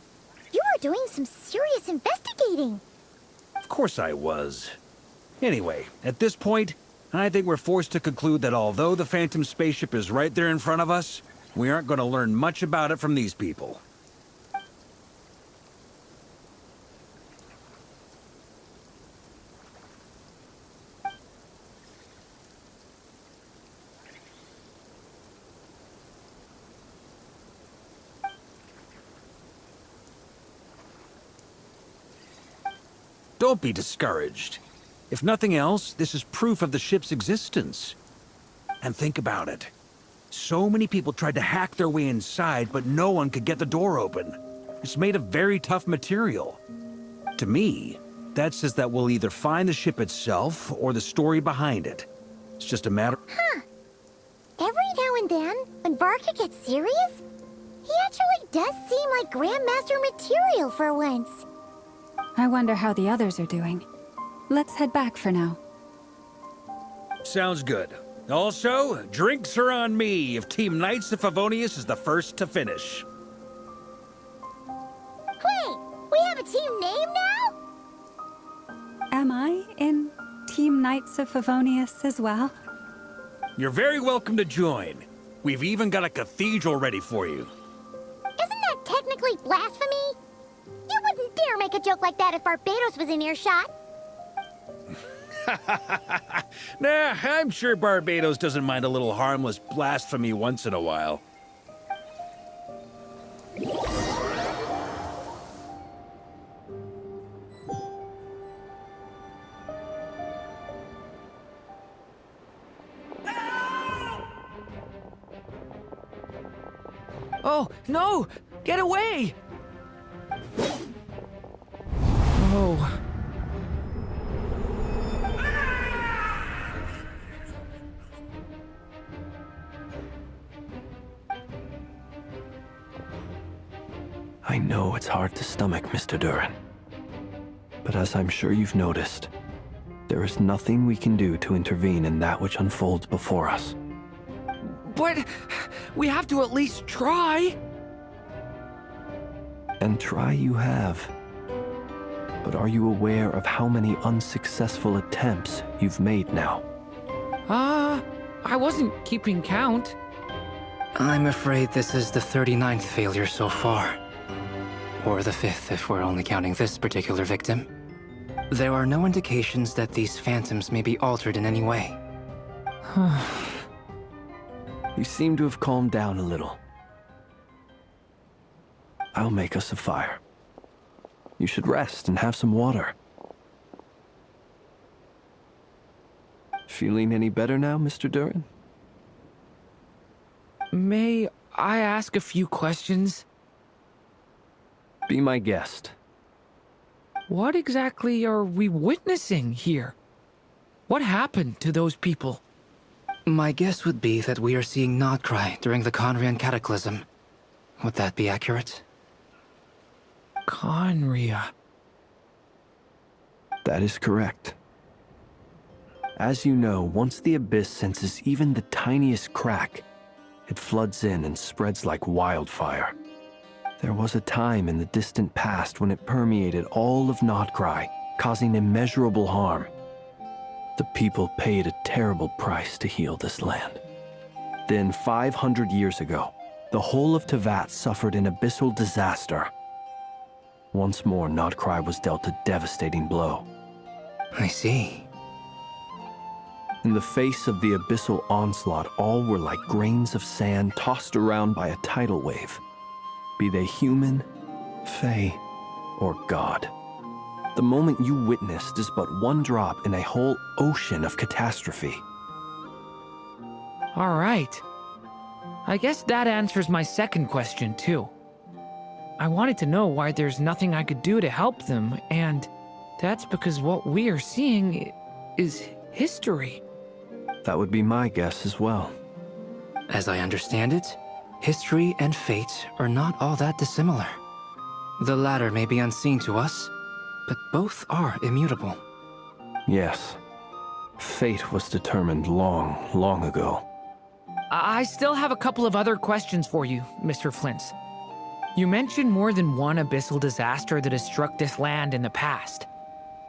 you were doing some serious investigating. Of course I was. Anyway, at this point, I think we're forced to conclude that although the Phantom spaceship is right there in front of us, we aren't going to learn much about it from these people. Don't be discouraged. If nothing else, this is proof of the ship's existence. And think about it. So many people tried to hack their way inside, but no one could get the door open. It's made of very tough material. To me, that says that we'll either find the ship itself or the story behind it. It's just a matter... Huh. Every now and then, when Varka gets serious, he actually does seem like Grandmaster material for once. I wonder how the others are doing. Let's head back for now. Sounds good. Also, drinks are on me if Team Knights of Favonius is the first to finish. Wait, we have a team name now? Am I in Team Knights of Favonius as well? You're very welcome to join. We've even got a cathedral ready for you. Isn't that technically blasphemy? You wouldn't dare make a joke like that if Barbados was in earshot. Nah, I'm sure Barbados doesn't mind a little harmless blasphemy once in a while. Oh, no! Get away! Oh. I know it's hard to stomach, Mr. Duran. But as I'm sure you've noticed, there is nothing we can do to intervene in that which unfolds before us. But we have to at least try. And try you have. But are you aware of how many unsuccessful attempts you've made now? I wasn't keeping count. I'm afraid this is the 39th failure so far. Or the 5th if we're only counting this particular victim. There are no indications that these phantoms may be altered in any way. You seem to have calmed down a little. I'll make us a fire. You should rest and have some water. Feeling any better now, Mr. Durin? May I ask a few questions? Be my guest. What exactly are we witnessing here? What happened to those people? My guess would be that we are seeing Nodcry during the Conrian Cataclysm. Would that be accurate? Conria. That is correct. As you know, once the Abyss senses even the tiniest crack, it floods in and spreads like wildfire. There was a time in the distant past when it permeated all of Nodcry, causing immeasurable harm. The people paid a terrible price to heal this land. Then, 500 years ago, the whole of Tevat suffered an abyssal disaster. Once more, Nodcry was dealt a devastating blow. I see. In the face of the abyssal onslaught, all were like grains of sand tossed around by a tidal wave. Be they human, fae, or god. The moment you witnessed is but one drop in a whole ocean of catastrophe. All right. I guess that answers my second question, too. I wanted to know why there's nothing I could do to help them, and that's because what we are seeing is history. That would be my guess as well. As I understand it, history and fate are not all that dissimilar. The latter may be unseen to us, but both are immutable. Yes. Fate was determined long, long ago. I still have a couple of other questions for you, Mr. Flint's. You mentioned more than one abyssal disaster that has struck this land in the past.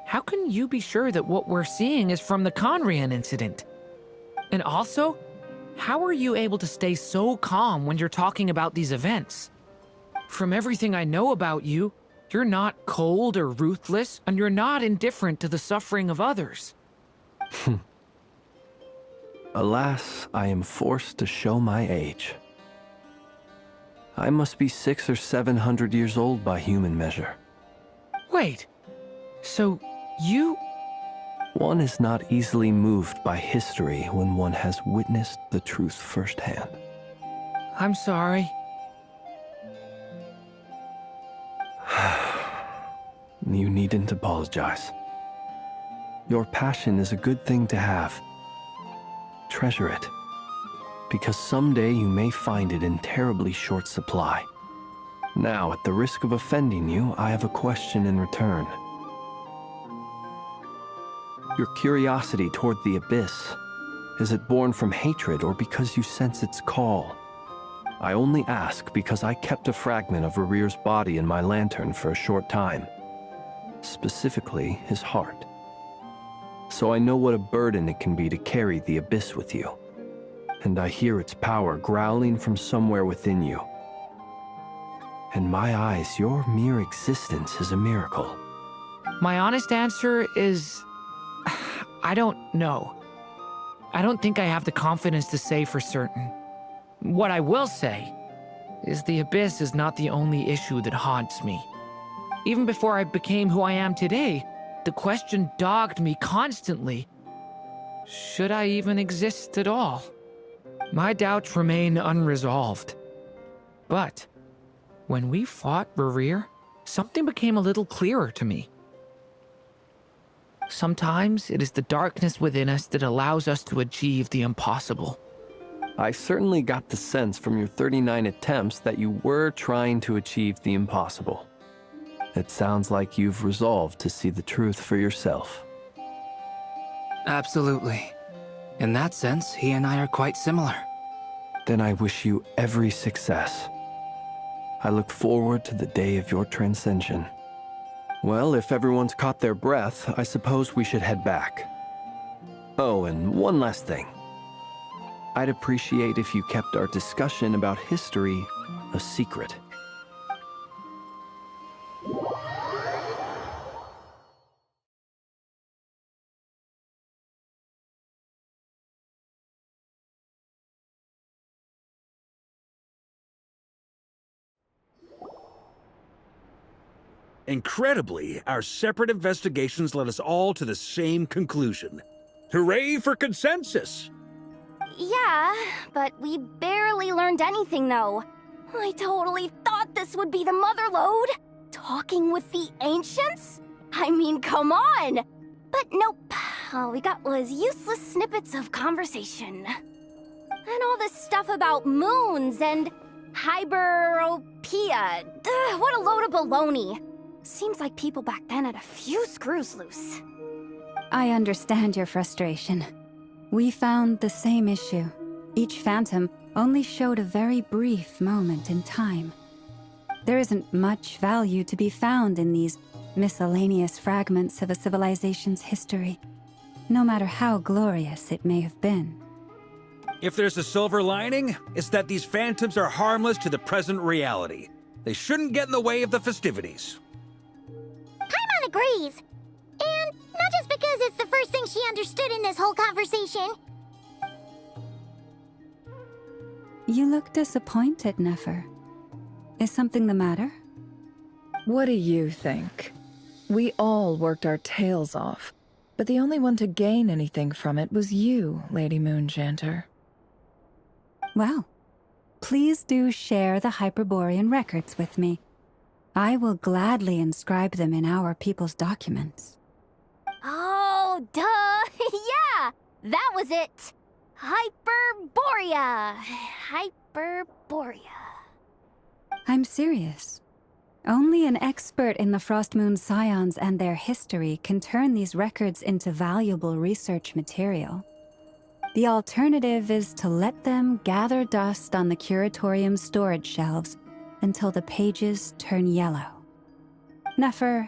How can you be sure that what we're seeing is from the Conrian incident? And also, how are you able to stay so calm when you're talking about these events? From everything I know about you, you're not cold or ruthless, and you're not indifferent to the suffering of others. Alas, I am forced to show my age. I must be 600 or 700 years old by human measure. Wait, so you... One is not easily moved by history when one has witnessed the truth firsthand. I'm sorry. You needn't apologize. Your passion is a good thing to have. Treasure it, because someday you may find it in terribly short supply. Now, at the risk of offending you, I have a question in return. Your curiosity toward the Abyss, is it born from hatred or because you sense its call? I only ask because I kept a fragment of Rarir's body in my lantern for a short time. Specifically, his heart. So I know what a burden it can be to carry the Abyss with you. And I hear its power growling from somewhere within you. In my eyes, your mere existence is a miracle. My honest answer is... I don't know. I don't think I have the confidence to say for certain. What I will say is the Abyss is not the only issue that haunts me. Even before I became who I am today, the question dogged me constantly. Should I even exist at all? My doubts remain unresolved. But when we fought Rarir, something became a little clearer to me. Sometimes it is the darkness within us that allows us to achieve the impossible. I certainly got the sense from your 39 attempts that you were trying to achieve the impossible. It sounds like you've resolved to see the truth for yourself. Absolutely. In that sense, he and I are quite similar. Then I wish you every success. I look forward to the day of your transcension. Well, if everyone's caught their breath, I suppose we should head back. Oh, and one last thing. I'd appreciate if you kept our discussion about history a secret. Incredibly, our separate investigations led us all to the same conclusion. Hooray for consensus! Yeah, but we barely learned anything, though. I totally thought this would be the mother lode. Talking with the ancients? I mean, come on! But nope. All we got was useless snippets of conversation. And all this stuff about moons and hyperopia. What a load of baloney. Seems like people back then had a few screws loose. I understand your frustration. We found the same issue. Each phantom only showed a very brief moment in time. There isn't much value to be found in these miscellaneous fragments of a civilization's history, no matter how glorious it may have been. If there's a silver lining, it's that these phantoms are harmless to the present reality. They shouldn't get in the way of the festivities. Paimon agrees. And not just because it's the first thing she understood in this whole conversation. You look disappointed, Nefer. Is something the matter? What do you think? We all worked our tails off, but the only one to gain anything from it was you, Lady Moonjanter. Well, please do share the Hyperborean records with me. I will gladly inscribe them in our people's documents. Oh, duh! Yeah! That was it! Hyperborea! Hyperborea. I'm serious. Only an expert in the Frostmoon Scions and their history can turn these records into valuable research material. The alternative is to let them gather dust on the Curatorium's storage shelves until the pages turn yellow. Nefer,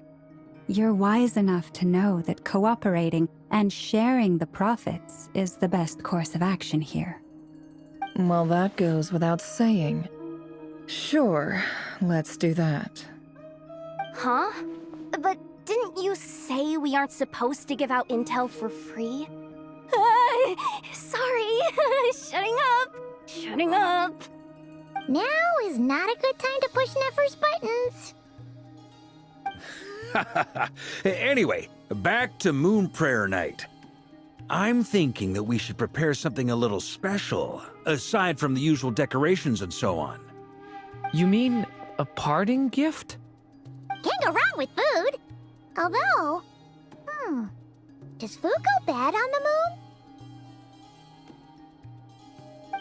you're wise enough to know that cooperating and sharing the profits is the best course of action here. Well, that goes without saying. Sure, let's do that. Huh? But didn't you say we aren't supposed to give out intel for free? Sorry. Shutting up. Now is not a good time to push Nefer's buttons. Anyway, back to Moon Prayer Night. I'm thinking that we should prepare something a little special, aside from the usual decorations and so on. You mean a parting gift? Can't go wrong with food. Although, does food go bad on the moon?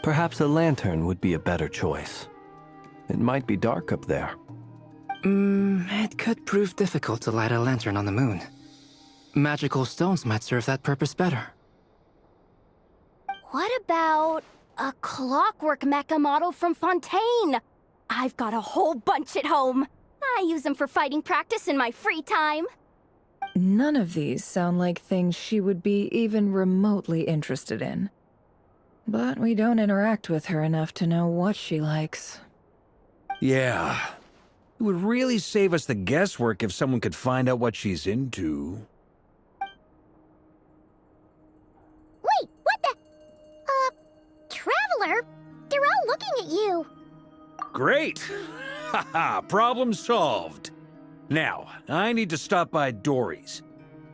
Perhaps a lantern would be a better choice. It might be dark up there. It could prove difficult to light a lantern on the moon. Magical stones might serve that purpose better. What about a clockwork mecha model from Fontaine? I've got a whole bunch at home. I use them for fighting practice in my free time. None of these sound like things she would be even remotely interested in. But we don't interact with her enough to know what she likes. Yeah. It would really save us the guesswork if someone could find out what she's into. Wait, what the? Traveler? They're all looking at you. Great! Haha, problem solved. Now, I need to stop by Dory's.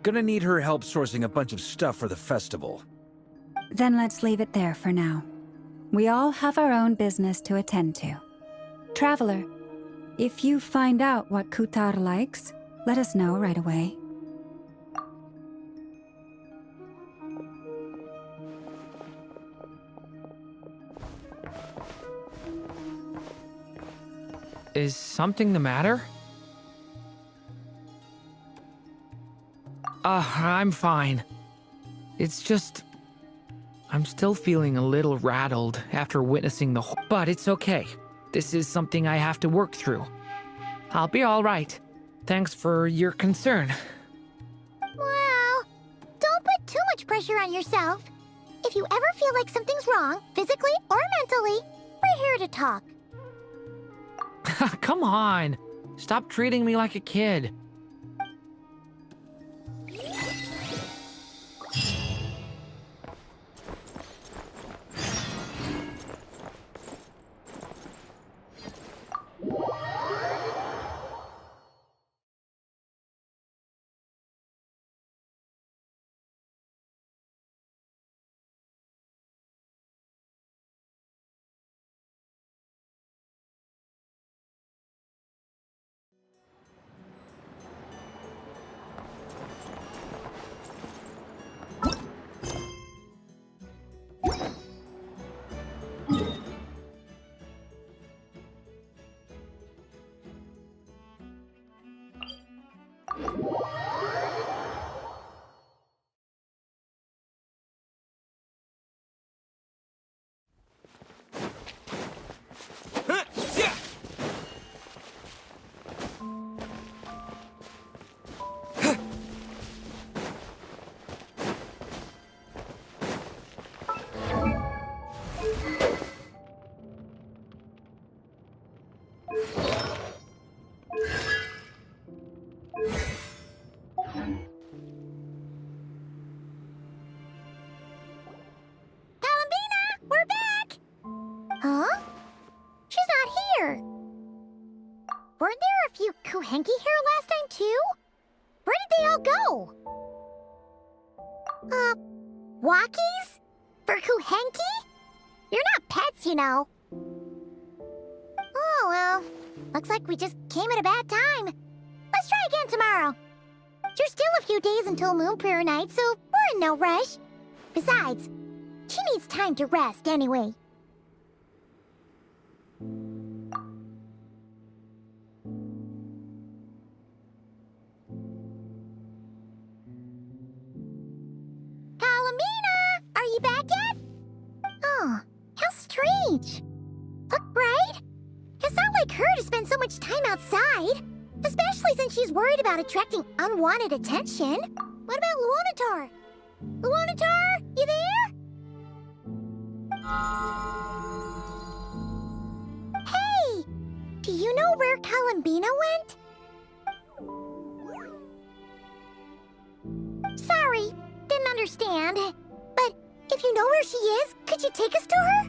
Gonna need her help sourcing a bunch of stuff for the festival. Then let's leave it there for now. We all have our own business to attend to. Traveler, if you find out what Kutar likes, let us know right away. Is something the matter? I'm fine. It's just... I'm still feeling a little rattled after witnessing the whole... But it's okay. This is something I have to work through. I'll be all right. Thanks for your concern. Well, don't put too much pressure on yourself. If you ever feel like something's wrong, physically or mentally, we're here to talk. Come on. Stop treating me like a kid. Columbina, we're back! Huh? She's not here. Weren't there a few Kuhenki here last time, too? Where did they all go? Walkies? For Kuhenki? You're not pets, you know. Oh, well. Looks like we just came at a bad time. Let's try again tomorrow. There's still a few days until Moon Prayer Night, so we're in no rush. Besides, she needs time to rest anyway. Columbina! Are you back yet? Oh, how strange. Look, right? It's not like her to spend so much time outside. Especially since she's worried about attracting unwanted attention. What about Luonatar? Luonatar, you there? Hey! Do you know where Columbina went? Sorry, didn't understand. But if you know where she is, could you take us to her?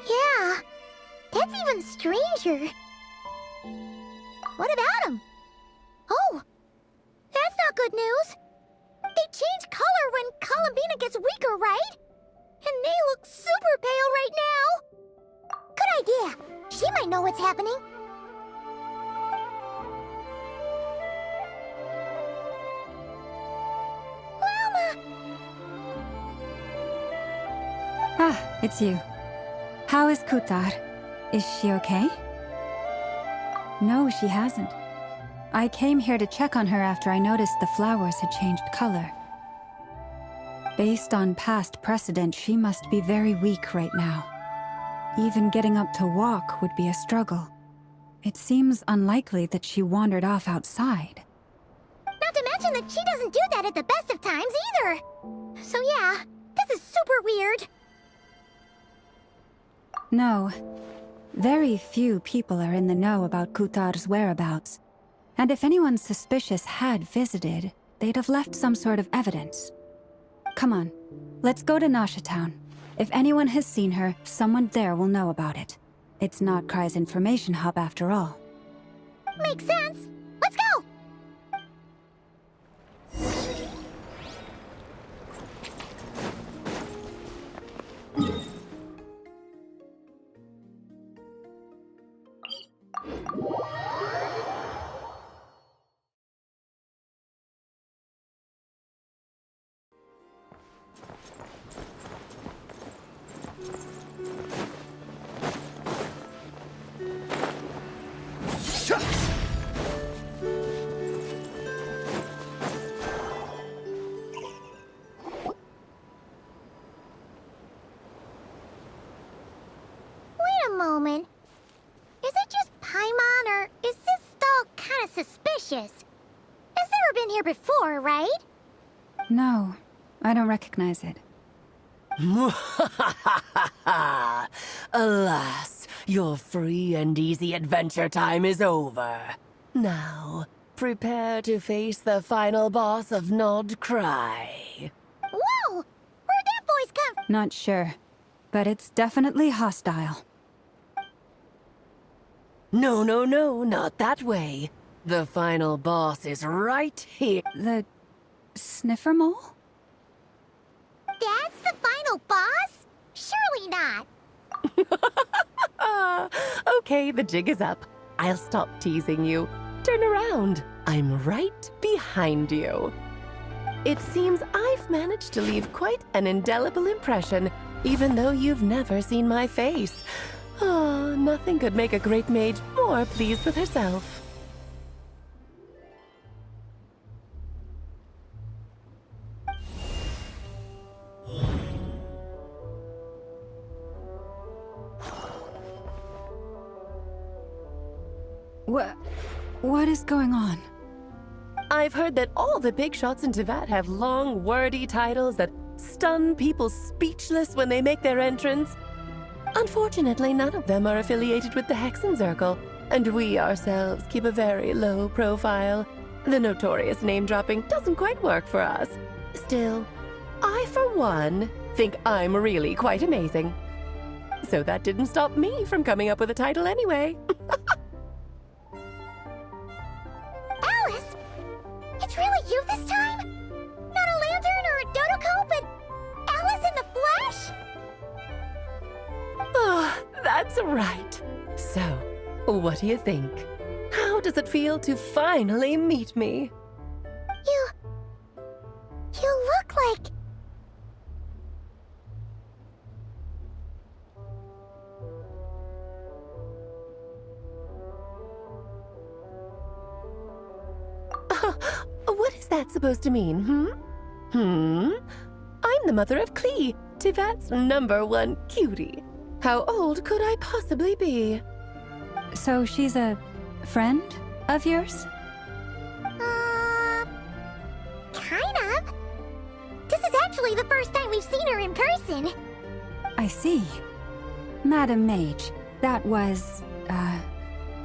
Yeah, that's even stranger. What about him? Oh, that's not good news. They change color when Columbina gets weaker, right? And they look super pale right now. Good idea. She might know what's happening. Llama! Ah, it's you. How is Kutar? Is she okay? No, she hasn't. I came here to check on her after I noticed the flowers had changed color. Based on past precedent, she must be very weak right now. Even getting up to walk would be a struggle. It seems unlikely that she wandered off outside. Not to mention that she doesn't do that at the best of times either. So yeah, this is super weird. No. Very few people are in the know about Kutar's whereabouts. And if anyone suspicious had visited, they'd have left some sort of evidence. Come on, let's go to Nasha Town. If anyone has seen her, someone there will know about it. It's not Cry's information hub after all. Makes sense. Let's go! Wait a moment. Is it just Paimon, or is this stall kind of suspicious? It's never been here before, right? No, I don't recognize it. Alas, your free and easy adventure time is over. Now, prepare to face the final boss of Nod Cry. Whoa! Where'd that voice come from? Not sure, but it's definitely hostile. No, no, no, not that way. The final boss is right here. The sniffer mole? That's the final boss? Surely not. Okay, the jig is up. I'll stop teasing you. Turn around. I'm right behind you. It seems I've managed to leave quite an indelible impression, even though you've never seen my face. Oh, nothing could make a great mage more more pleased with herself. What is going on? I've heard that all the big shots in Tevat have long, wordy titles that stun people speechless when they make their entrance. Unfortunately, none of them are affiliated with the Hexen Circle, and we ourselves keep a very low profile. The notorious name-dropping doesn't quite work for us. Still, I, for one, think I'm really quite amazing. So that didn't stop me from coming up with a title anyway. Alice! It's really you this time? Not a lantern or a Dodoko, but Alice in the flesh? Oh, that's right. So, what do you think? How does it feel to finally meet me? You look like... What is that supposed to mean, I'm the mother of Klee, Tevat's #1 cutie. How old could I possibly be? So she's a friend of yours? Kind of. This is actually the first time we've seen her in person. I see. Madam Mage, that was,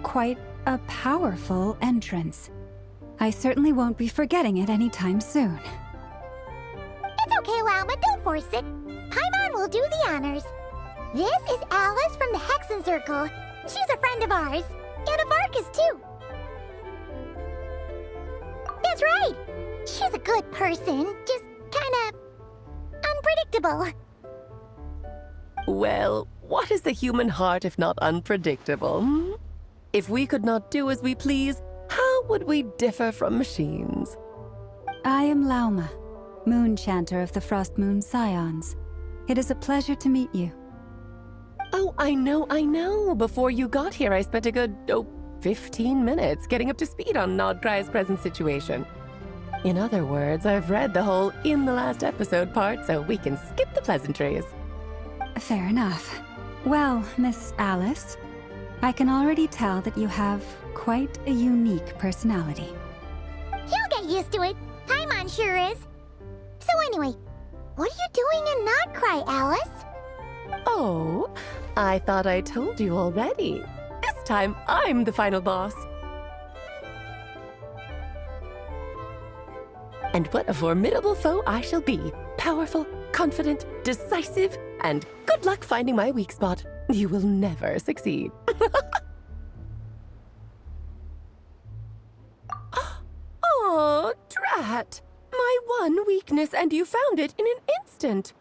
quite a powerful entrance. I certainly won't be forgetting it anytime soon. It's okay, Lauma, don't force it. Paimon will do the honors. This is Alice from the Hexen Circle. She's a friend of ours. And of Arcus, too. That's right. She's a good person, just kinda... unpredictable. Well, what is the human heart if not unpredictable? If we could not do as we please, how would we differ from machines? I am Lauma, Moon Chanter of the Frost Moon Scions. It is a pleasure to meet you. Oh, I know. Before you got here, I spent a good, 15 minutes getting up to speed on Nodcry's present situation. In other words, I've read the whole in the last episode part, so we can skip the pleasantries. Fair enough. Well, Miss Alice, I can already tell that you have quite a unique personality. You'll get used to it. Paimon sure is. So anyway, what are you doing in Nodcry, Alice? Oh, I thought I told you already. This time, I'm the final boss. And what a formidable foe I shall be. Powerful, confident, decisive, and good luck finding my weak spot. You will never succeed. Oh, drat! My one weakness, and you found it in an instant.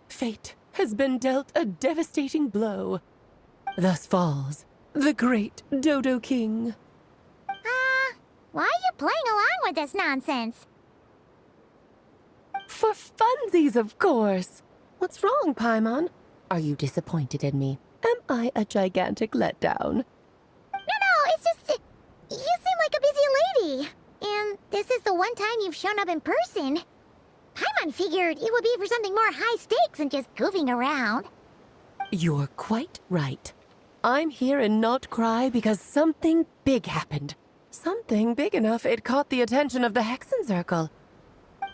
Fate has been dealt a devastating blow. Thus falls the great Dodo King. Why are you playing along with this nonsense? For funsies, of course. What's wrong, Paimon? Are you disappointed in me? Am I a gigantic letdown? No, it's just... you seem like a busy lady. And this is the one time you've shown up in person. Paimon figured it would be for something more high stakes than just goofing around. You're quite right. I'm here in Nodcry because something big happened. Something big enough it caught the attention of the Hexen Circle.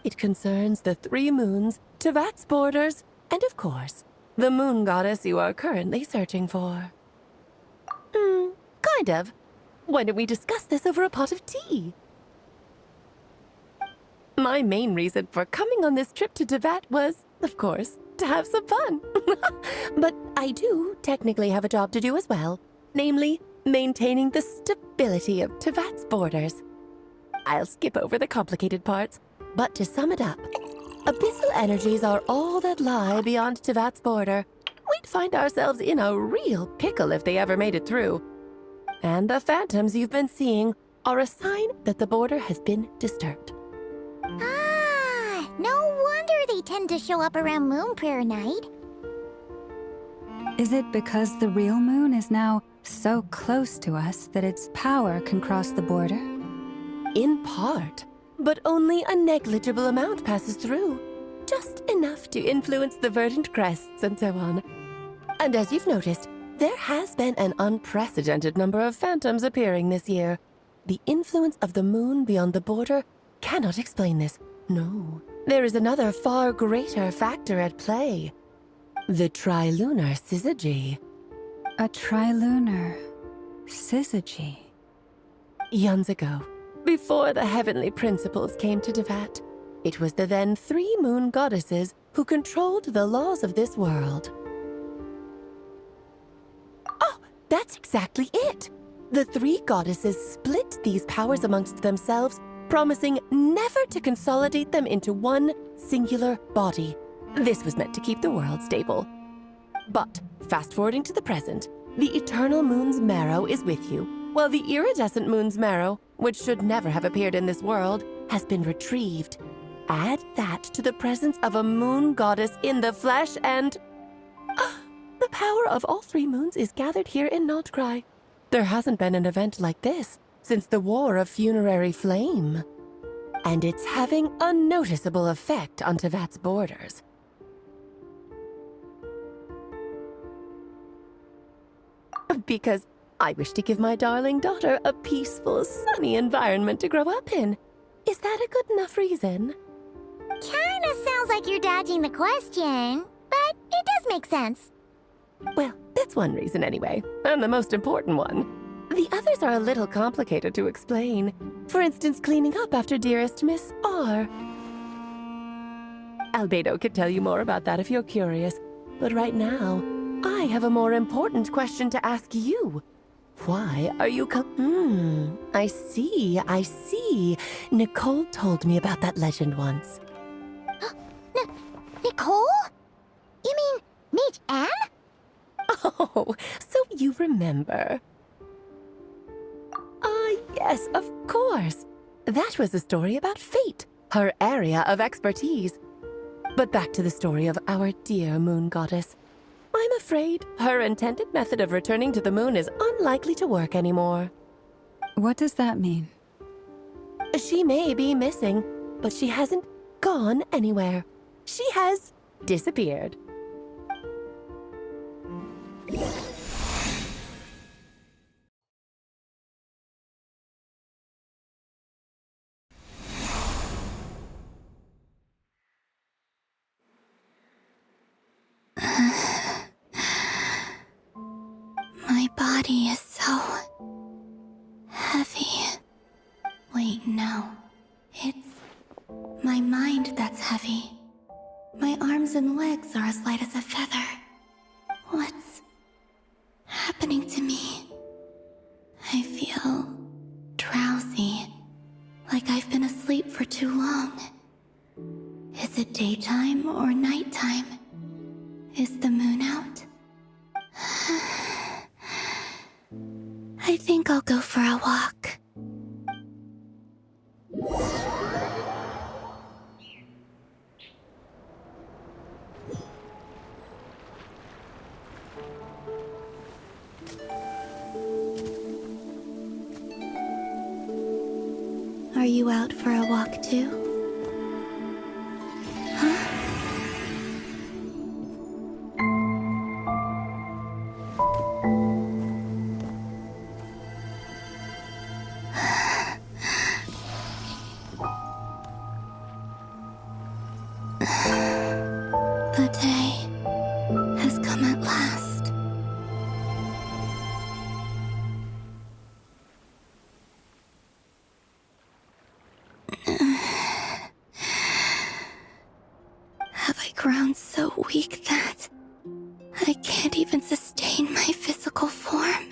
It concerns the 3 moons, Tevat's borders, and of course, the moon goddess you are currently searching for. Kind of. Why don't we discuss this over a pot of tea? My main reason for coming on this trip to Tevat was, of course, to have some fun. But I do technically have a job to do as well, namely, maintaining the stability of Tevat's borders. I'll skip over the complicated parts, but to sum it up, abyssal energies are all that lie beyond Tevat's border. We'd find ourselves in a real pickle if they ever made it through. And the phantoms you've been seeing are a sign that the border has been disturbed. No wonder they tend to show up around Moon Prayer Night. Is it because the real moon is now so close to us that its power can cross the border? In part, but only a negligible amount passes through. Just enough to influence the verdant crests and so on. And as you've noticed, there has been an unprecedented number of phantoms appearing this year. The influence of the moon beyond the border cannot explain this. No, there is another far greater factor at play. The trilunar syzygy. A trilunar syzygy. Eons ago, before the heavenly principles came to Devat, it was the then 3 moon goddesses who controlled the laws of this world. Oh, that's exactly it! The 3 goddesses split these powers amongst themselves, promising never to consolidate them into one singular body. This was meant to keep the world stable. But, fast-forwarding to the present, the eternal moon's marrow is with you, while the iridescent moon's marrow, which should never have appeared in this world, has been retrieved. Add that to the presence of a moon goddess in the flesh and... the power of all 3 moons is gathered here in Nodcry. There hasn't been an event like this since the War of Funerary Flame. And it's having a noticeable effect on Tevat's borders. Because I wish to give my darling daughter a peaceful, sunny environment to grow up in. Is that a good enough reason? Kinda sounds like you're dodging the question, but it does make sense. Well, that's one reason anyway, and the most important one. The others are a little complicated to explain. For instance, cleaning up after dearest Miss R. Albedo could tell you more about that if you're curious, but right now, I have a more important question to ask you. Why are you I see. Nicole told me about that legend once. Nicole? You mean Mage Anne? Oh, so you remember. Yes, of course. That was a story about fate, her area of expertise. But back to the story of our dear moon goddess. I'm afraid her intended method of returning to the moon is unlikely to work anymore. What does that mean? She may be missing, but she hasn't gone anywhere. She has disappeared. My body is so heavy. Wait, no. It's my mind that's heavy. My arms and legs are as light as a feather. What's happening to me? I feel drowsy, like I've been asleep for too long. Is it daytime or nighttime? Is the moon out? I think I'll go for a walk. Are you out for a walk too? The day has come at last. Have I grown so weak that I can't even sustain my physical form?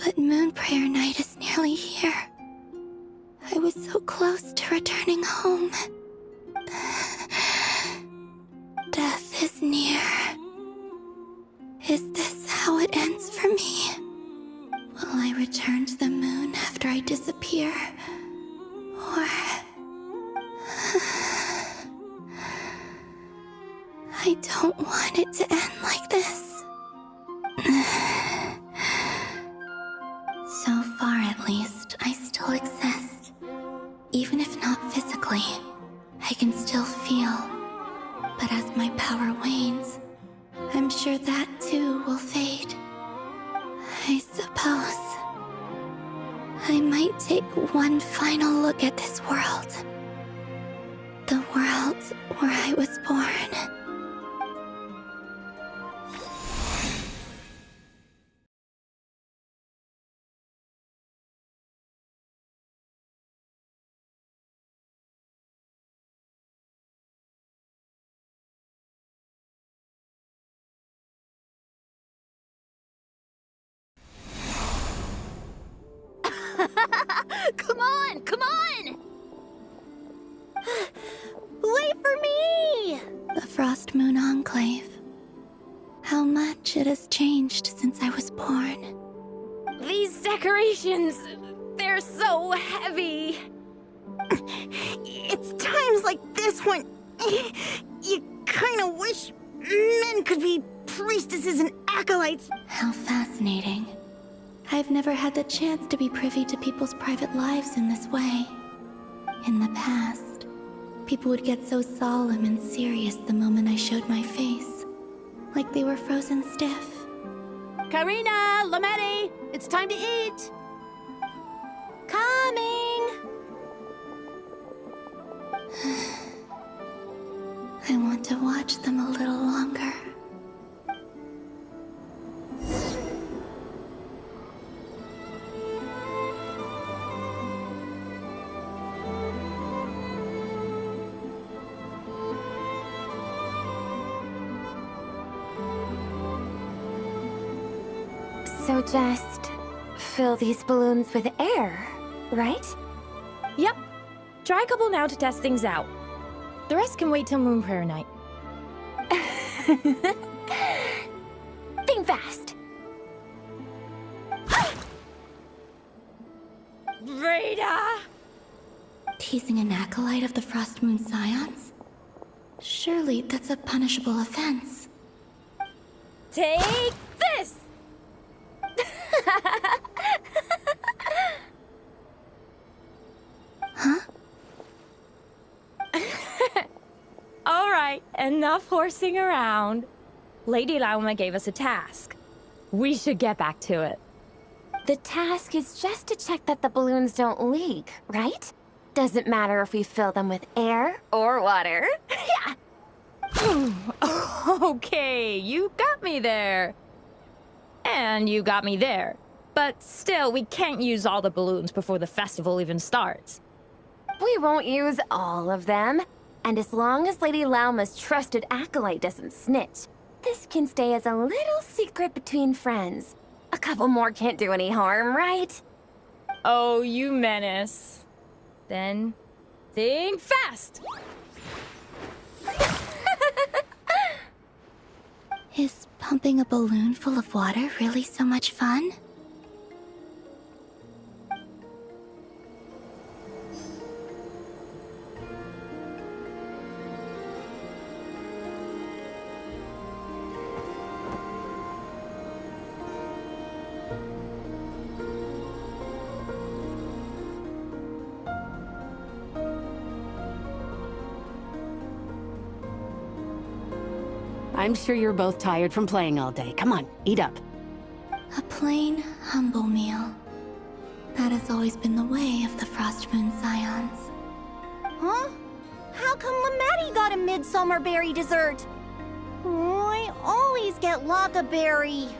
But Moon Prayer Night is nearly here. I was so close to returning home. Death is near. Is this how it ends for me? Will I return to the moon after I disappear? Or... I don't want it to end like this. physically. I can still feel. But as my power wanes, I'm sure that too will fade. I suppose I might take one final look at this world. The world where I was born. Come on, come on! Wait for me! The Frost Moon Enclave. How much it has changed since I was born. These decorations, they're so heavy. It's times like this when you kind of wish men could be priestesses and acolytes. How fascinating. I've never had the chance to be privy to people's private lives in this way. In the past, people would get so solemn and serious the moment I showed my face, like they were frozen stiff. Karina, Lametti, it's time to eat. Coming! I want to watch them a little longer. So just fill these balloons with air, right? Yep. Try a couple now to test things out. The rest can wait till Moon Prayer Night. Think fast. Rita! Teasing an acolyte of the Frost Moon Scions? Surely that's a punishable offense. Take this! Huh? All right, enough horsing around. Lady Lauma gave us a task. We should get back to it. The task is just to check that the balloons don't leak, right? Doesn't matter if we fill them with air or water. Yeah. Okay, you got me there. And you got me there. But still, we can't use all the balloons before the festival even starts. We won't use all of them. And as long as Lady Lauma's trusted acolyte doesn't snitch, this can stay as a little secret between friends. A couple more can't do any harm, right? Oh, you menace. Then, think fast! Is pumping a balloon full of water really so much fun? I'm sure you're both tired from playing all day. Come on, eat up. A plain, humble meal. That has always been the way of the Frost Moon Scions. Huh? How come Lametti got a midsummer berry dessert? Oh, I always get Lockaberry.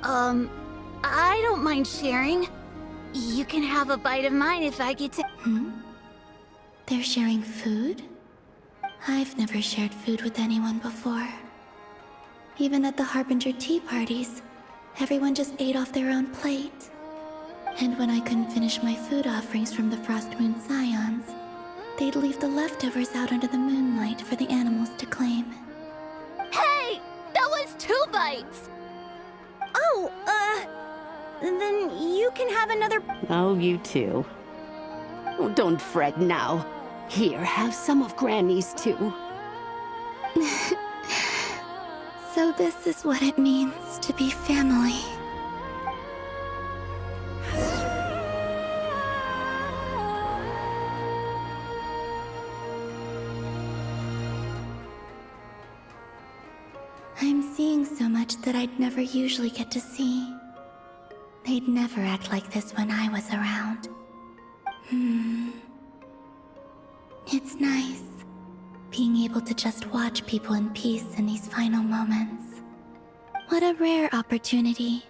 I don't mind sharing. You can have a bite of mine if I get to... They're sharing food? I've never shared food with anyone before. Even at the Harbinger tea parties, everyone just ate off their own plate. And when I couldn't finish my food offerings from the Frost Moon Scions, they'd leave the leftovers out under the moonlight for the animals to claim. Hey! That was 2 bites! Oh, then you can have another... Oh, you too. Oh, don't fret now. Here, have some of Granny's too. So this is what it means to be family. that I'd never usually get to see. They'd never act like this when I was around. It's nice, being able to just watch people in peace in these final moments. What a rare opportunity.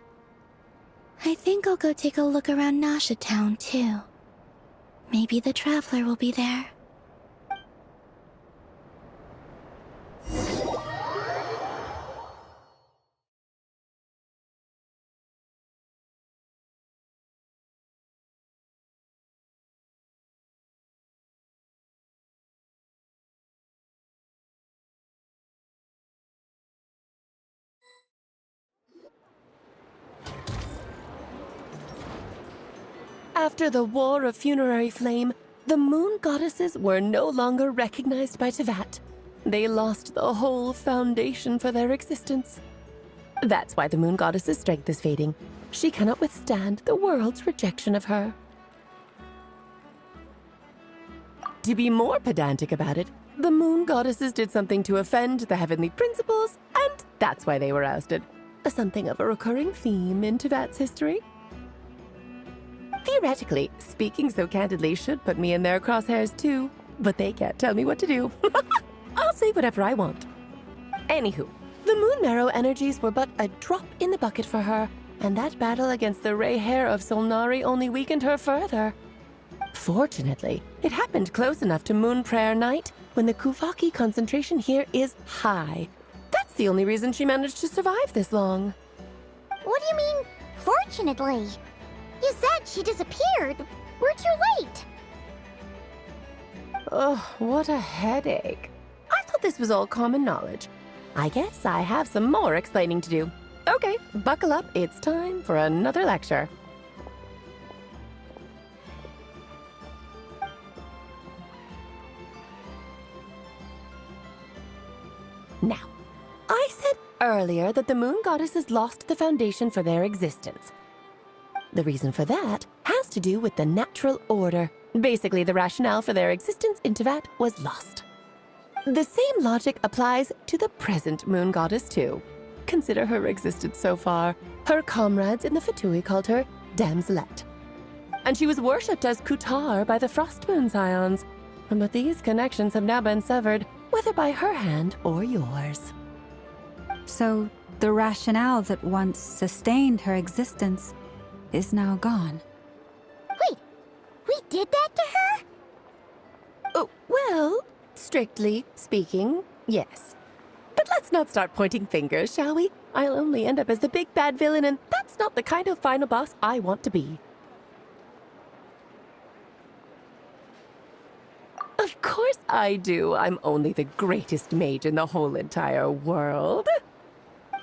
I think I'll go take a look around Nasha Town, too. Maybe the Traveler will be there. After the War of Funerary Flame, the Moon Goddesses were no longer recognized by Teyvat. They lost the whole foundation for their existence. That's why the Moon Goddess's strength is fading. She cannot withstand the world's rejection of her. To be more pedantic about it, the Moon Goddesses did something to offend the heavenly principles, and that's why they were ousted. Something of a recurring theme in Teyvat's history. Theoretically, speaking so candidly should put me in their crosshairs too, but they can't tell me what to do. I'll say whatever I want. Anywho, the Moon Marrow energies were but a drop in the bucket for her, and that battle against the Ray Hair of Solnari only weakened her further. Fortunately, it happened close enough to Moon Prayer Night when the Kuvaki concentration here is high. That's the only reason she managed to survive this long. What do you mean, fortunately? You said she disappeared. We're too late. Oh, what a headache. I thought this was all common knowledge. I guess I have some more explaining to do. Okay, buckle up. It's time for another lecture. Now, I said earlier that the Moon Goddesses lost the foundation for their existence. The reason for that has to do with the natural order. Basically, the rationale for their existence in Teyvat was lost. The same logic applies to the present Moon Goddess, too. Consider her existence so far. Her comrades in the Fatui called her Damselette. And she was worshipped as Kutar by the Frost Moon Scions. But these connections have now been severed, whether by her hand or yours. So, the rationale that once sustained her existence is now gone. Wait, we did that to her? Oh, well, strictly speaking, yes. But let's not start pointing fingers, shall we? I'll only end up as the big bad villain, and that's not the kind of final boss I want to be. Of course I do. I'm only the greatest mage in the whole entire world.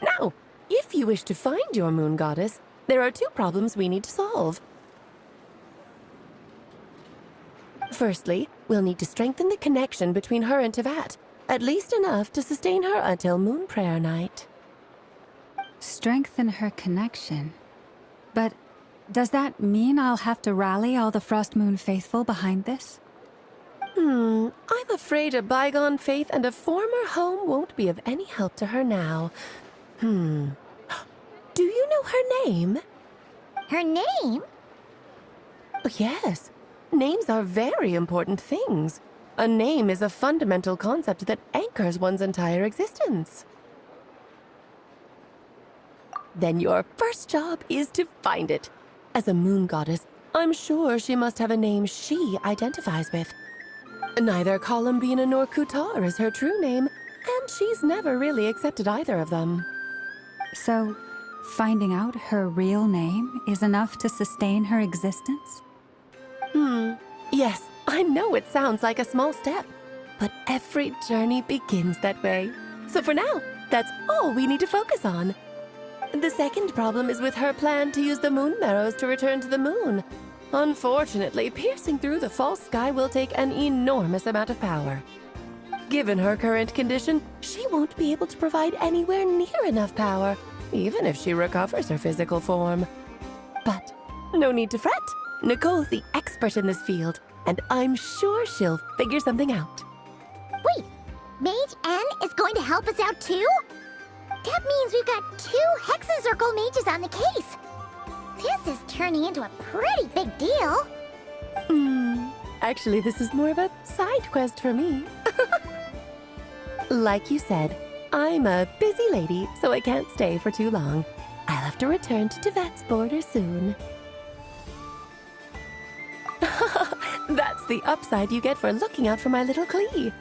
Now, if you wish to find your Moon Goddess, there are two problems we need to solve. Firstly, we'll need to strengthen the connection between her and Teyvat, at least enough to sustain her until Moon Prayer Night. Strengthen her connection? But does that mean I'll have to rally all the Frost Moon faithful behind this? I'm afraid a bygone faith and a former home won't be of any help to her now. Do you know her name? Her name? Yes. Names are very important things. A name is a fundamental concept that anchors one's entire existence. Then your first job is to find it. As a Moon Goddess, I'm sure she must have a name she identifies with. Neither Columbina nor Kutar is her true name, and she's never really accepted either of them. So, finding out her real name is enough to sustain her existence? Yes, I know it sounds like a small step, but every journey begins that way. So for now, that's all we need to focus on. The second problem is with her plan to use the moon marrows to return to the moon. Unfortunately, piercing through the false sky will take an enormous amount of power. Given her current condition, she won't be able to provide anywhere near enough power, even if she recovers her physical form. But no need to fret. Nicole's the expert in this field, and I'm sure she'll figure something out. Wait, Mage N is going to help us out too? That means we've got 2 Hexacircle mages on the case. This is turning into a pretty big deal. Actually, this is more of a side quest for me. Like you said, I'm a busy lady, so I can't stay for too long. I'll have to return to Tibet's border soon. That's the upside you get for looking out for my little Klee.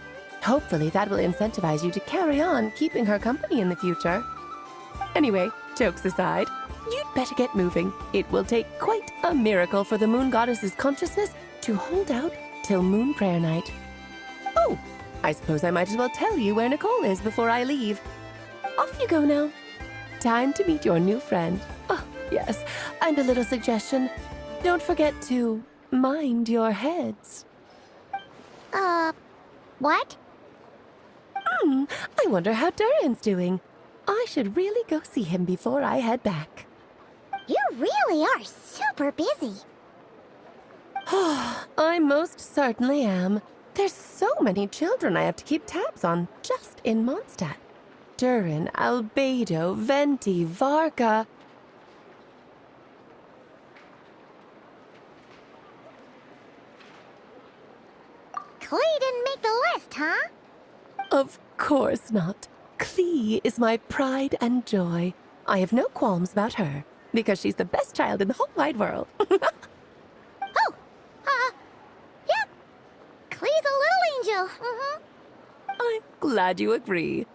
Hopefully that will incentivize you to carry on keeping her company in the future. Anyway, jokes aside, you'd better get moving. It will take quite a miracle for the moon goddess's consciousness to hold out till moon prayer night. Oh, I suppose I might as well tell you where Nicole is before I leave. Off you go now. Time to meet your new friend. Oh, yes, and a little suggestion. Don't forget to mind your heads. What? I wonder how Durin's doing. I should really go see him before I head back. You really are super busy. I most certainly am. There's so many children I have to keep tabs on just in Mondstadt. Durin, Albedo, Venti, Varka. Klee didn't make the list, huh? Of course not. Klee is my pride and joy. I have no qualms about her, because she's the best child in the whole wide world. Yep. Klee's a little angel. I'm glad you agree.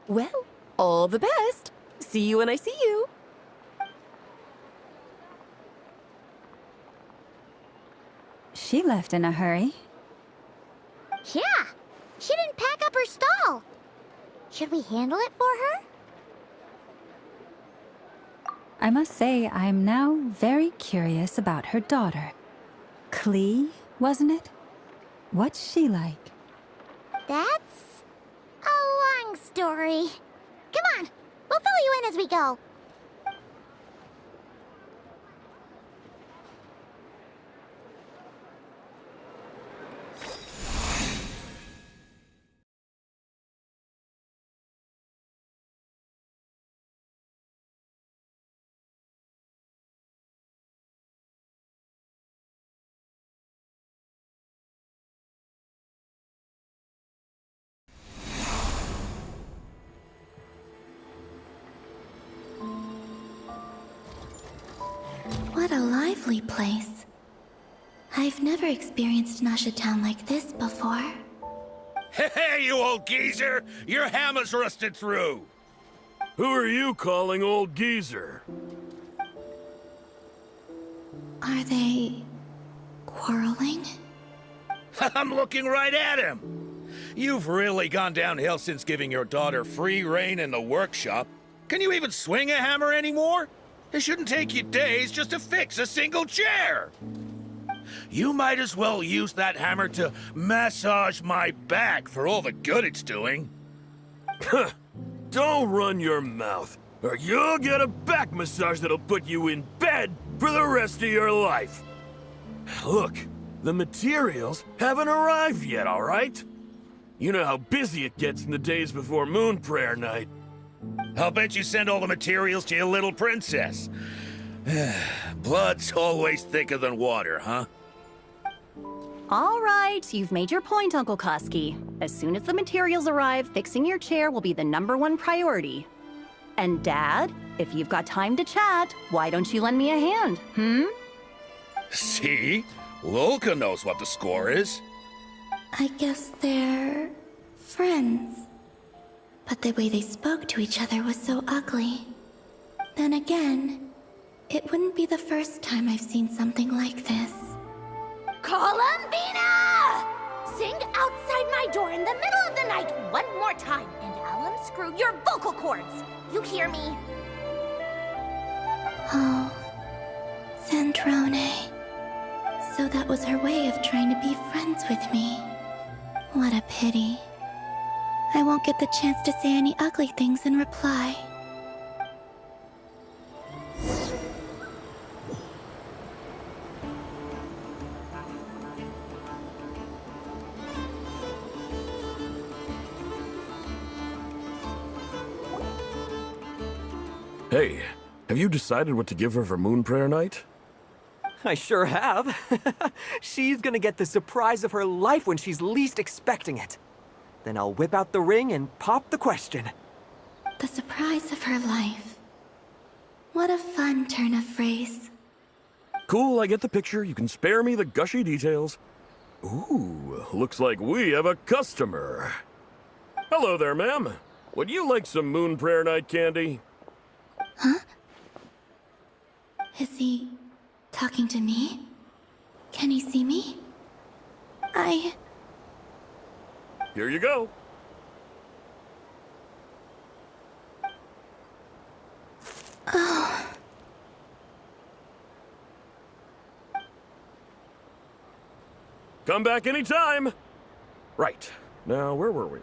Well, all the best. See you when I see you. She left in a hurry. Yeah, she didn't pack up her stall. Should we handle it for her? I must say, I'm now very curious about her daughter. Klee, wasn't it? What's she like? That's a long story. Come on, we'll fill you in as we go. What a lively place. I've never experienced Nasha Town like this before. Hey, you old geezer! Your hammer's rusted through! Who are you calling old geezer? Are they quarreling? I'm looking right at him! You've really gone downhill since giving your daughter free rein in the workshop. Can you even swing a hammer anymore? It shouldn't take you days just to fix a single chair! You might as well use that hammer to massage my back for all the good it's doing. Don't run your mouth, or you'll get a back massage that'll put you in bed for the rest of your life. Look, the materials haven't arrived yet, all right? You know how busy it gets in the days before moon prayer night. I'll bet you send all the materials to your little princess. Blood's always thicker than water, huh? All right, you've made your point, Uncle Koski. As soon as the materials arrive, fixing your chair will be the #1 priority. And Dad, if you've got time to chat, why don't you lend me a hand, See? Lolka knows what the score is. I guess they're friends. But the way they spoke to each other was so ugly. Then again, it wouldn't be the first time I've seen something like this. Columbina! Sing outside my door in the middle of the night one more time, and I'll unscrew your vocal cords. You hear me? Oh, Sandrone. So that was her way of trying to be friends with me. What a pity. I won't get the chance to say any ugly things in reply. Hey, have you decided what to give her for Moon Prayer Night? I sure have. She's gonna get the surprise of her life when she's least expecting it. Then I'll whip out the ring and pop the question. The surprise of her life. What a fun turn of phrase. Cool, I get the picture. You can spare me the gushy details. Ooh, looks like we have a customer. Hello there, ma'am. Would you like some Moon Prayer Night candy? Huh? Is he talking to me? Can he see me? Here you go. Oh. Come back anytime. Right. Now, where were we?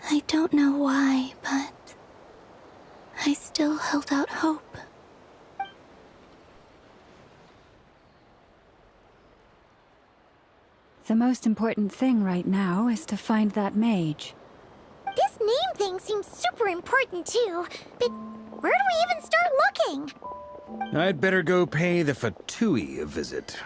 I don't know why, but I still held out hope. The most important thing right now is to find that mage. This name thing seems super important too, but where do we even start looking? I'd better go pay the Fatui a visit.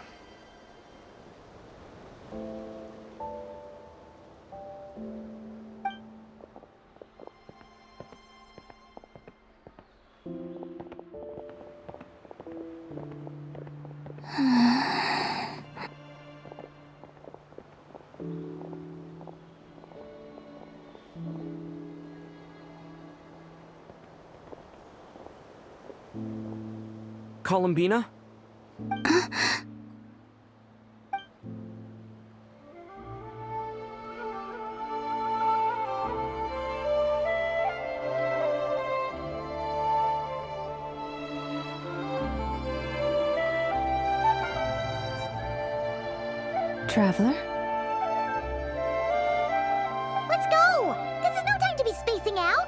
Columbina? Traveler? Let's go! This is no time to be spacing out!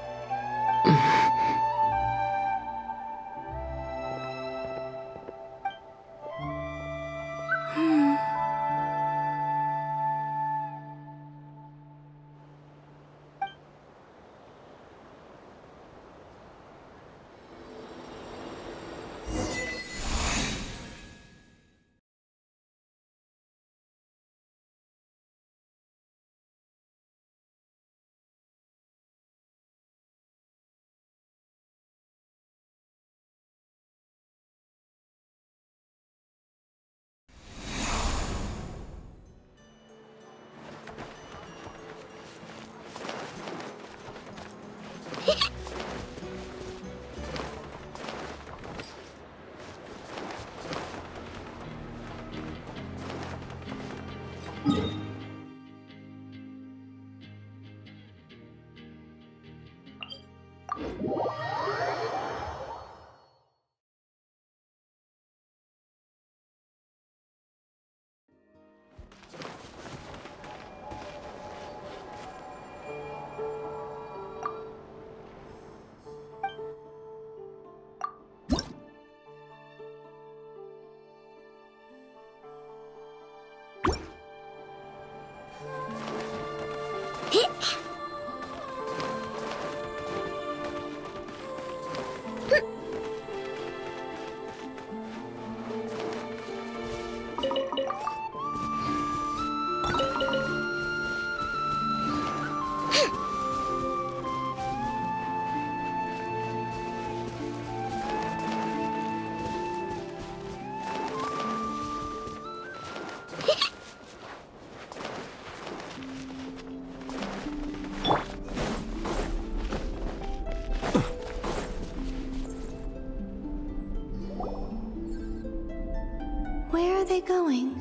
Where are they going?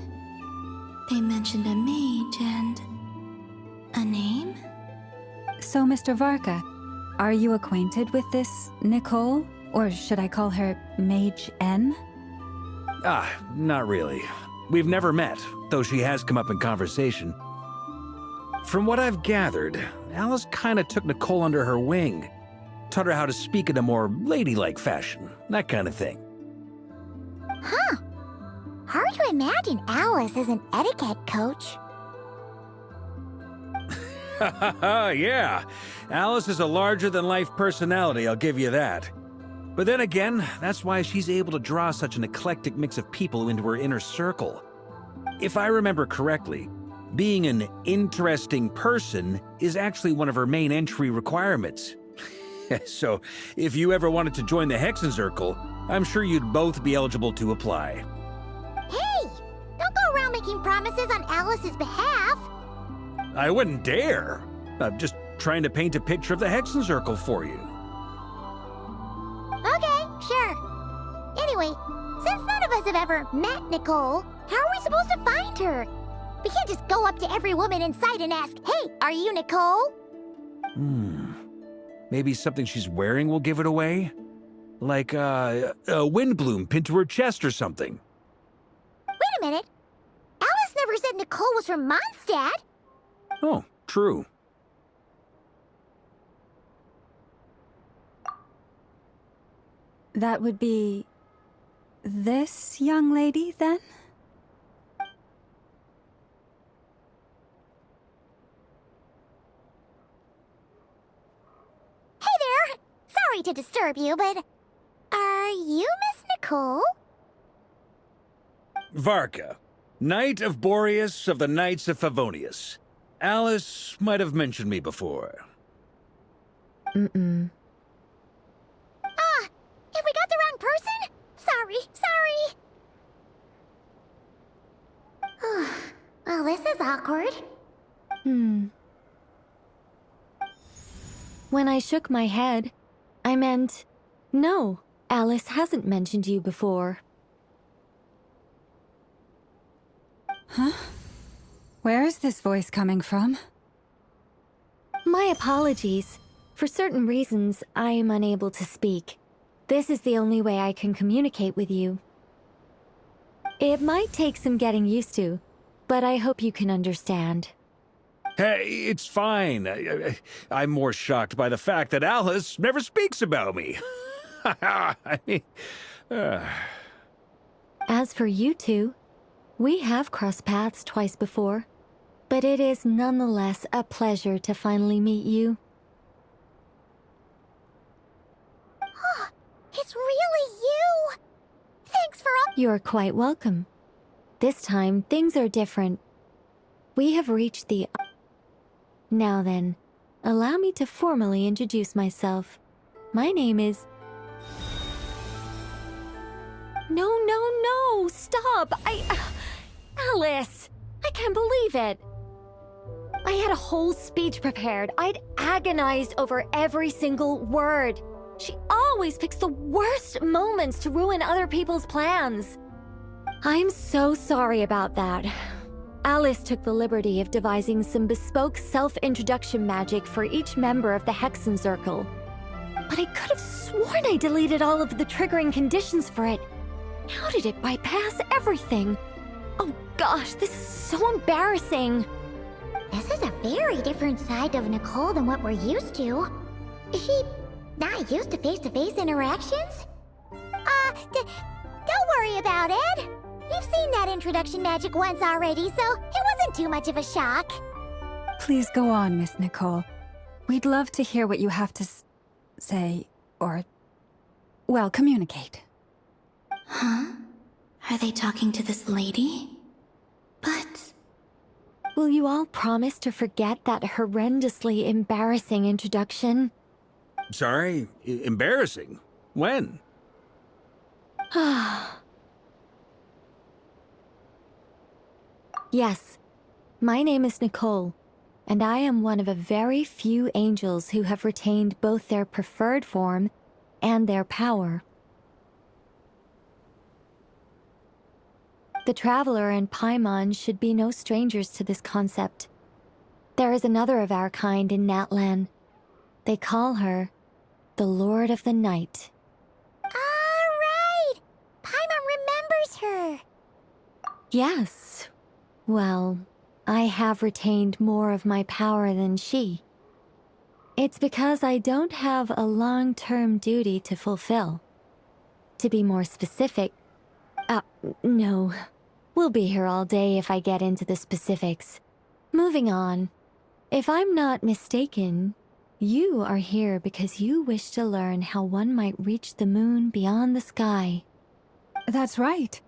They mentioned a mage and... a name? So, Mr. Varka, are you acquainted with this Nicole? Or should I call her Mage N? Not really. We've never met, though she has come up in conversation. From what I've gathered, Alice kinda took Nicole under her wing. Taught her how to speak in a more ladylike fashion, that kind of thing. Huh. Hard to imagine Alice as an etiquette coach. Yeah, Alice is a larger-than-life personality, I'll give you that. But then again, that's why she's able to draw such an eclectic mix of people into her inner circle. If I remember correctly, being an interesting person is actually one of her main entry requirements. So, if you ever wanted to join the Hexenzirkel, I'm sure you'd both be eligible to apply. Hey! Don't go around making promises on Alice's behalf. I wouldn't dare. I'm just trying to paint a picture of the Hexenzirkel for you. Okay, sure. Anyway, since none of us have ever met Nicole, how are we supposed to find her? We can't just go up to every woman in sight and ask, "Hey, are you Nicole?" Maybe something she's wearing will give it away? Like, a windbloom pinned to her chest or something. Wait a minute. Alice never said Nicole was from Mondstadt. Oh, true. That would be this young lady, then? Hey there! Sorry to disturb you, but are you Miss Nicole? Varka, Knight of Boreas of the Knights of Favonius. Alice might have mentioned me before. If we got the wrong person? Sorry. Well, this is awkward. When I shook my head, I meant, no, Alice hasn't mentioned you before. Huh? Where is this voice coming from? My apologies. For certain reasons, I am unable to speak. This is the only way I can communicate with you. It might take some getting used to, but I hope you can understand. Hey, it's fine. I'm more shocked by the fact that Alice never speaks about me. I mean, As for you two, we have crossed paths twice before, but it is nonetheless a pleasure to finally meet you. It's really you! Thanks for all— You're quite welcome. This time, things are different. We have reached the... Now then, allow me to formally introduce myself. My name is... No, stop! Alice! I can't believe it! I had a whole speech prepared. I'd agonized over every single word. She always picks the worst moments to ruin other people's plans. I'm so sorry about that. Alice took the liberty of devising some bespoke self-introduction magic for each member of the Hexenzirkel. But I could have sworn I deleted all of the triggering conditions for it. How did it bypass everything? Oh gosh, this is so embarrassing. This is a very different side of Nicole than what we're used to. Is she not used to face-to-face interactions? Don't worry about it. You've seen that introduction magic once already, so it wasn't too much of a shock. Please go on, Miss Nicole. We'd love to hear what you have to say, or, well, communicate. Huh? Are they talking to this lady? But... Will you all promise to forget that horrendously embarrassing introduction? sorry, embarrassing. When? Yes, my name is Nicole, and I am one of a very few angels who have retained both their preferred form and their power. The Traveler and Paimon should be no strangers to this concept. There is another of our kind in Natlan. They call her the Lord of the Night. Right! Paimon remembers her. Yes. Well, I have retained more of my power than she. It's because I don't have a long-term duty to fulfill. To be more specific, no. We'll be here all day if I get into the specifics. Moving on. If I'm not mistaken, you are here because you wish to learn how one might reach the moon beyond the sky. That's right.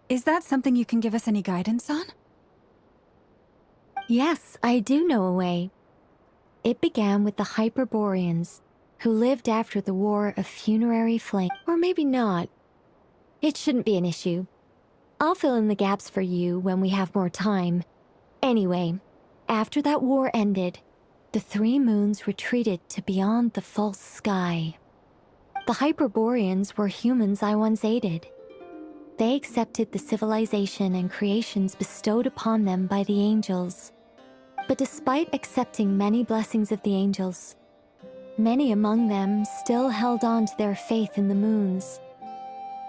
Is that something you can give us any guidance on? Yes, I do know a way. It began with the Hyperboreans, who lived after the War of Funerary Flame. Or maybe not. It shouldn't be an issue. I'll fill in the gaps for you when we have more time. Anyway, after that war ended, the three moons retreated to beyond the false sky. The Hyperboreans were humans I once aided. They accepted the civilization and creations bestowed upon them by the angels. But despite accepting many blessings of the angels, many among them still held on to their faith in the moons.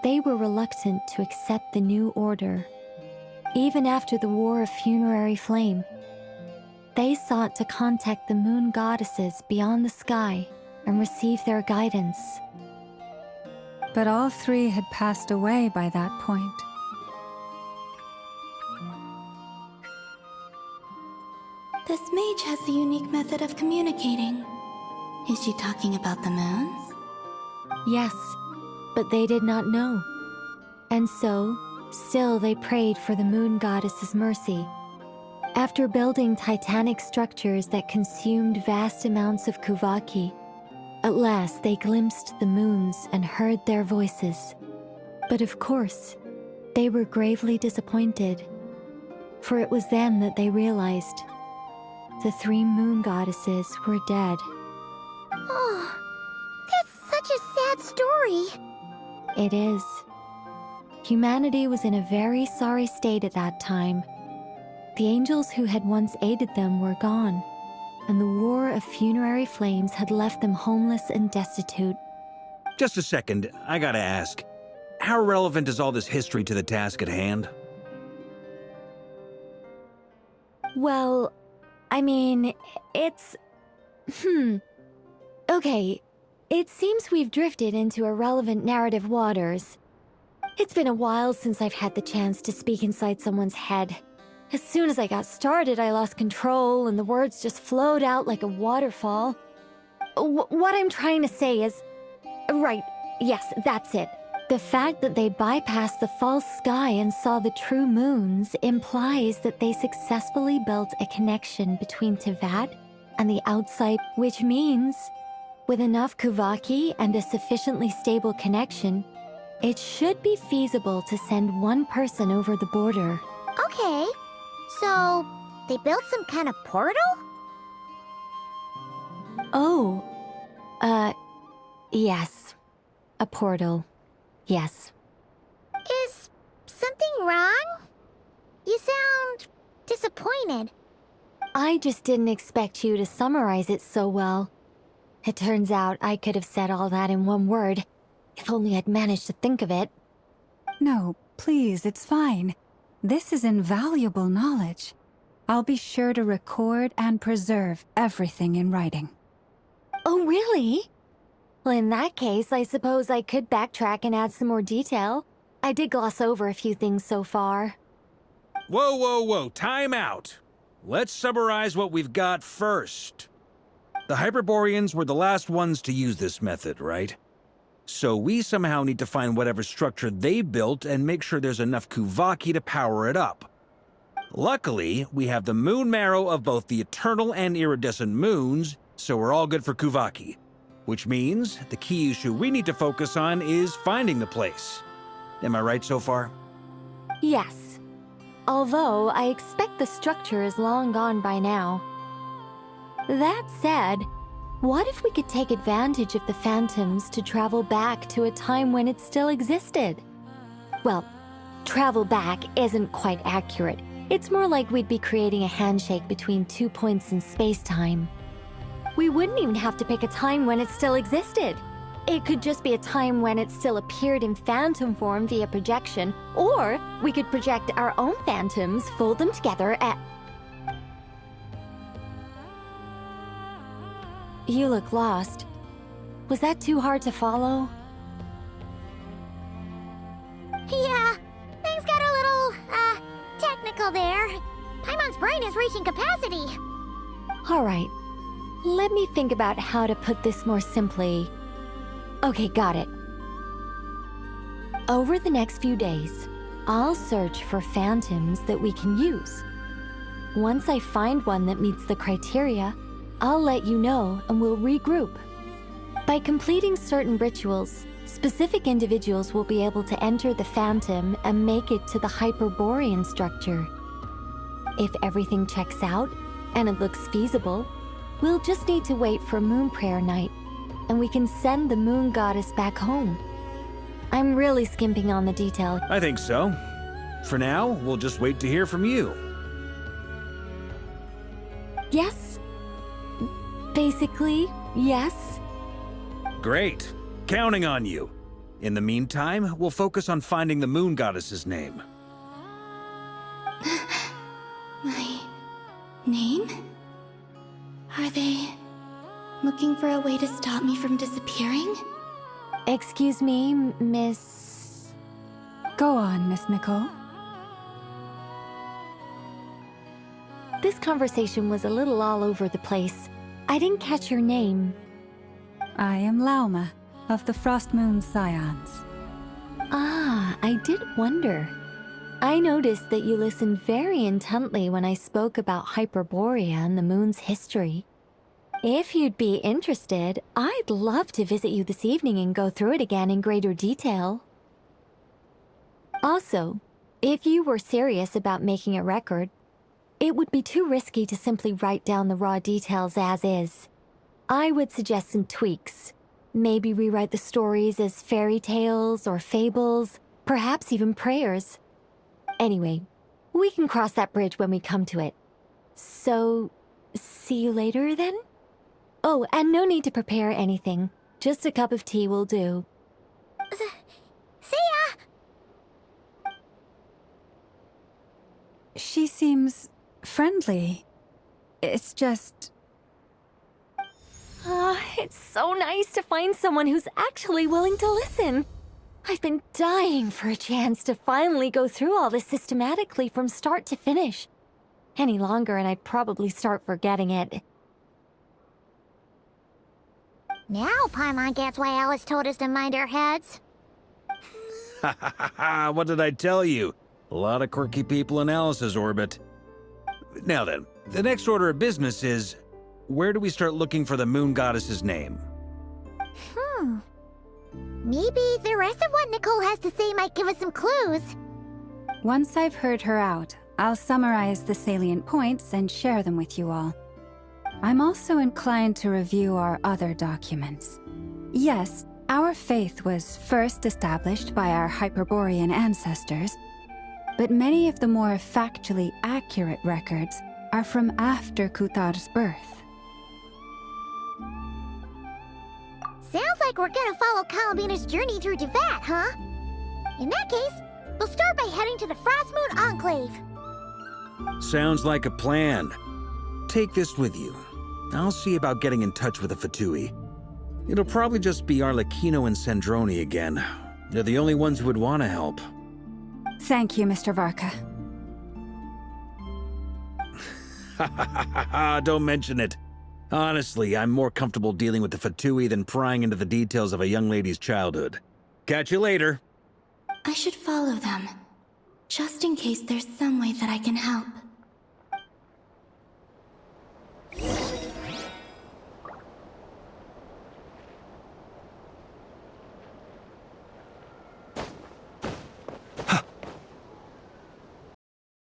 They were reluctant to accept the new order. Even after the War of Funerary Flame, they sought to contact the moon goddesses beyond the sky and receive their guidance. But all three had passed away by that point. This mage has a unique method of communicating. Is she talking about the moons? Yes, but they did not know. And so, still they prayed for the moon goddess's mercy. After building titanic structures that consumed vast amounts of Kuvaki, at last they glimpsed the moons and heard their voices. But of course, they were gravely disappointed, for it was then that they realized the three moon goddesses were dead. Oh, that's such a sad story. It is. Humanity was in a very sorry state at that time. The angels who had once aided them were gone, and the War of Funerary Flames had left them homeless and destitute. Just a second, I gotta ask. How relevant is all this history to the task at hand? Well, I mean, it's... Okay, it seems we've drifted into irrelevant narrative waters. It's been a while since I've had the chance to speak inside someone's head. As soon as I got started, I lost control and the words just flowed out like a waterfall. What I'm trying to say is... Right, yes, that's it. The fact that they bypassed the false sky and saw the true moons implies that they successfully built a connection between Tevat and the outside, which means, with enough Kuvaki and a sufficiently stable connection, it should be feasible to send one person over the border. Okay, so they built some kind of portal? Oh, yes. A portal. Yes. Is something wrong? You sound disappointed. I just didn't expect you to summarize it so well. It turns out I could have said all that in one word, if only I'd managed to think of it. No, please, it's fine. This is invaluable knowledge. I'll be sure to record and preserve everything in writing. Oh, really? Well, in that case, I suppose I could backtrack and add some more detail. I did gloss over a few things so far. Whoa, whoa, whoa, time out. Let's summarize what we've got first. The Hyperboreans were the last ones to use this method, right? So we somehow need to find whatever structure they built and make sure there's enough Kuvaki to power it up. Luckily, we have the moon marrow of both the eternal and iridescent moons, so we're all good for Kuvaki. Which means the key issue we need to focus on is finding the place. Am I right so far? Yes. Although I expect the structure is long gone by now. That said, what if we could take advantage of the phantoms to travel back to a time when it still existed? Well, travel back isn't quite accurate. It's more like we'd be creating a handshake between 2 points in space-time. We wouldn't even have to pick a time when it still existed. It could just be a time when it still appeared in phantom form via projection, or we could project our own phantoms, fold them together at... You look lost. Was that too hard to follow? Yeah, things got a little, technical there. Paimon's brain is reaching capacity. Alright, let me think about how to put this more simply. Okay, got it. Over the next few days, I'll search for phantoms that we can use. Once I find one that meets the criteria, I'll let you know and we'll regroup. By completing certain rituals, specific individuals will be able to enter the phantom and make it to the Hyperborean structure. If everything checks out, and it looks feasible, we'll just need to wait for Moon Prayer Night, and we can send the Moon Goddess back home. I'm really skimping on the detail. I think so. For now, we'll just wait to hear from you. Yes. Basically, yes. Great. Counting on you. In the meantime, we'll focus on finding the Moon Goddess's name. My name? Are they looking for a way to stop me from disappearing? Excuse me, Miss... Go on, Miss Nicole. This conversation was a little all over the place. I didn't catch your name. I am Lauma, of the Frost Moon Scions. Ah, I did wonder. I noticed that you listened very intently when I spoke about Hyperborea and the moon's history. If you'd be interested, I'd love to visit you this evening and go through it again in greater detail. Also, if you were serious about making a record, it would be too risky to simply write down the raw details as is. I would suggest some tweaks. Maybe rewrite the stories as fairy tales or fables, perhaps even prayers. Anyway, we can cross that bridge when we come to it. So, see you later then? Oh, and no need to prepare anything. Just a cup of tea will do. See ya! She seems friendly. It's just... It's so nice to find someone who's actually willing to listen. I've been dying for a chance to finally go through all this systematically from start to finish. Any longer and I'd probably start forgetting it. Now Paimon gets why Alice told us to mind our heads. Ha ha ha ha, what did I tell you? A lot of quirky people in Alice's orbit. Now then, the next order of business is, where do we start looking for the Moon Goddess's name? Maybe the rest of what Nicole has to say might give us some clues. Once I've heard her out, I'll summarize the salient points and share them with you all. I'm also inclined to review our other documents. Yes, our faith was first established by our Hyperborean ancestors, but many of the more factually accurate records are from after Kutar's birth. Sounds like we're gonna follow Kalabina's journey through Teyvat, huh? In that case, we'll start by heading to the Frost Moon Enclave. Sounds like a plan. Take this with you. I'll see about getting in touch with the Fatui. It'll probably just be Arlecchino and Sandroni again. They're the only ones who would want to help. Thank you, Mr. Varka. Ha ha ha ha, don't mention it. Honestly, I'm more comfortable dealing with the Fatui than prying into the details of a young lady's childhood. Catch you later. I should follow them, just in case there's some way that I can help.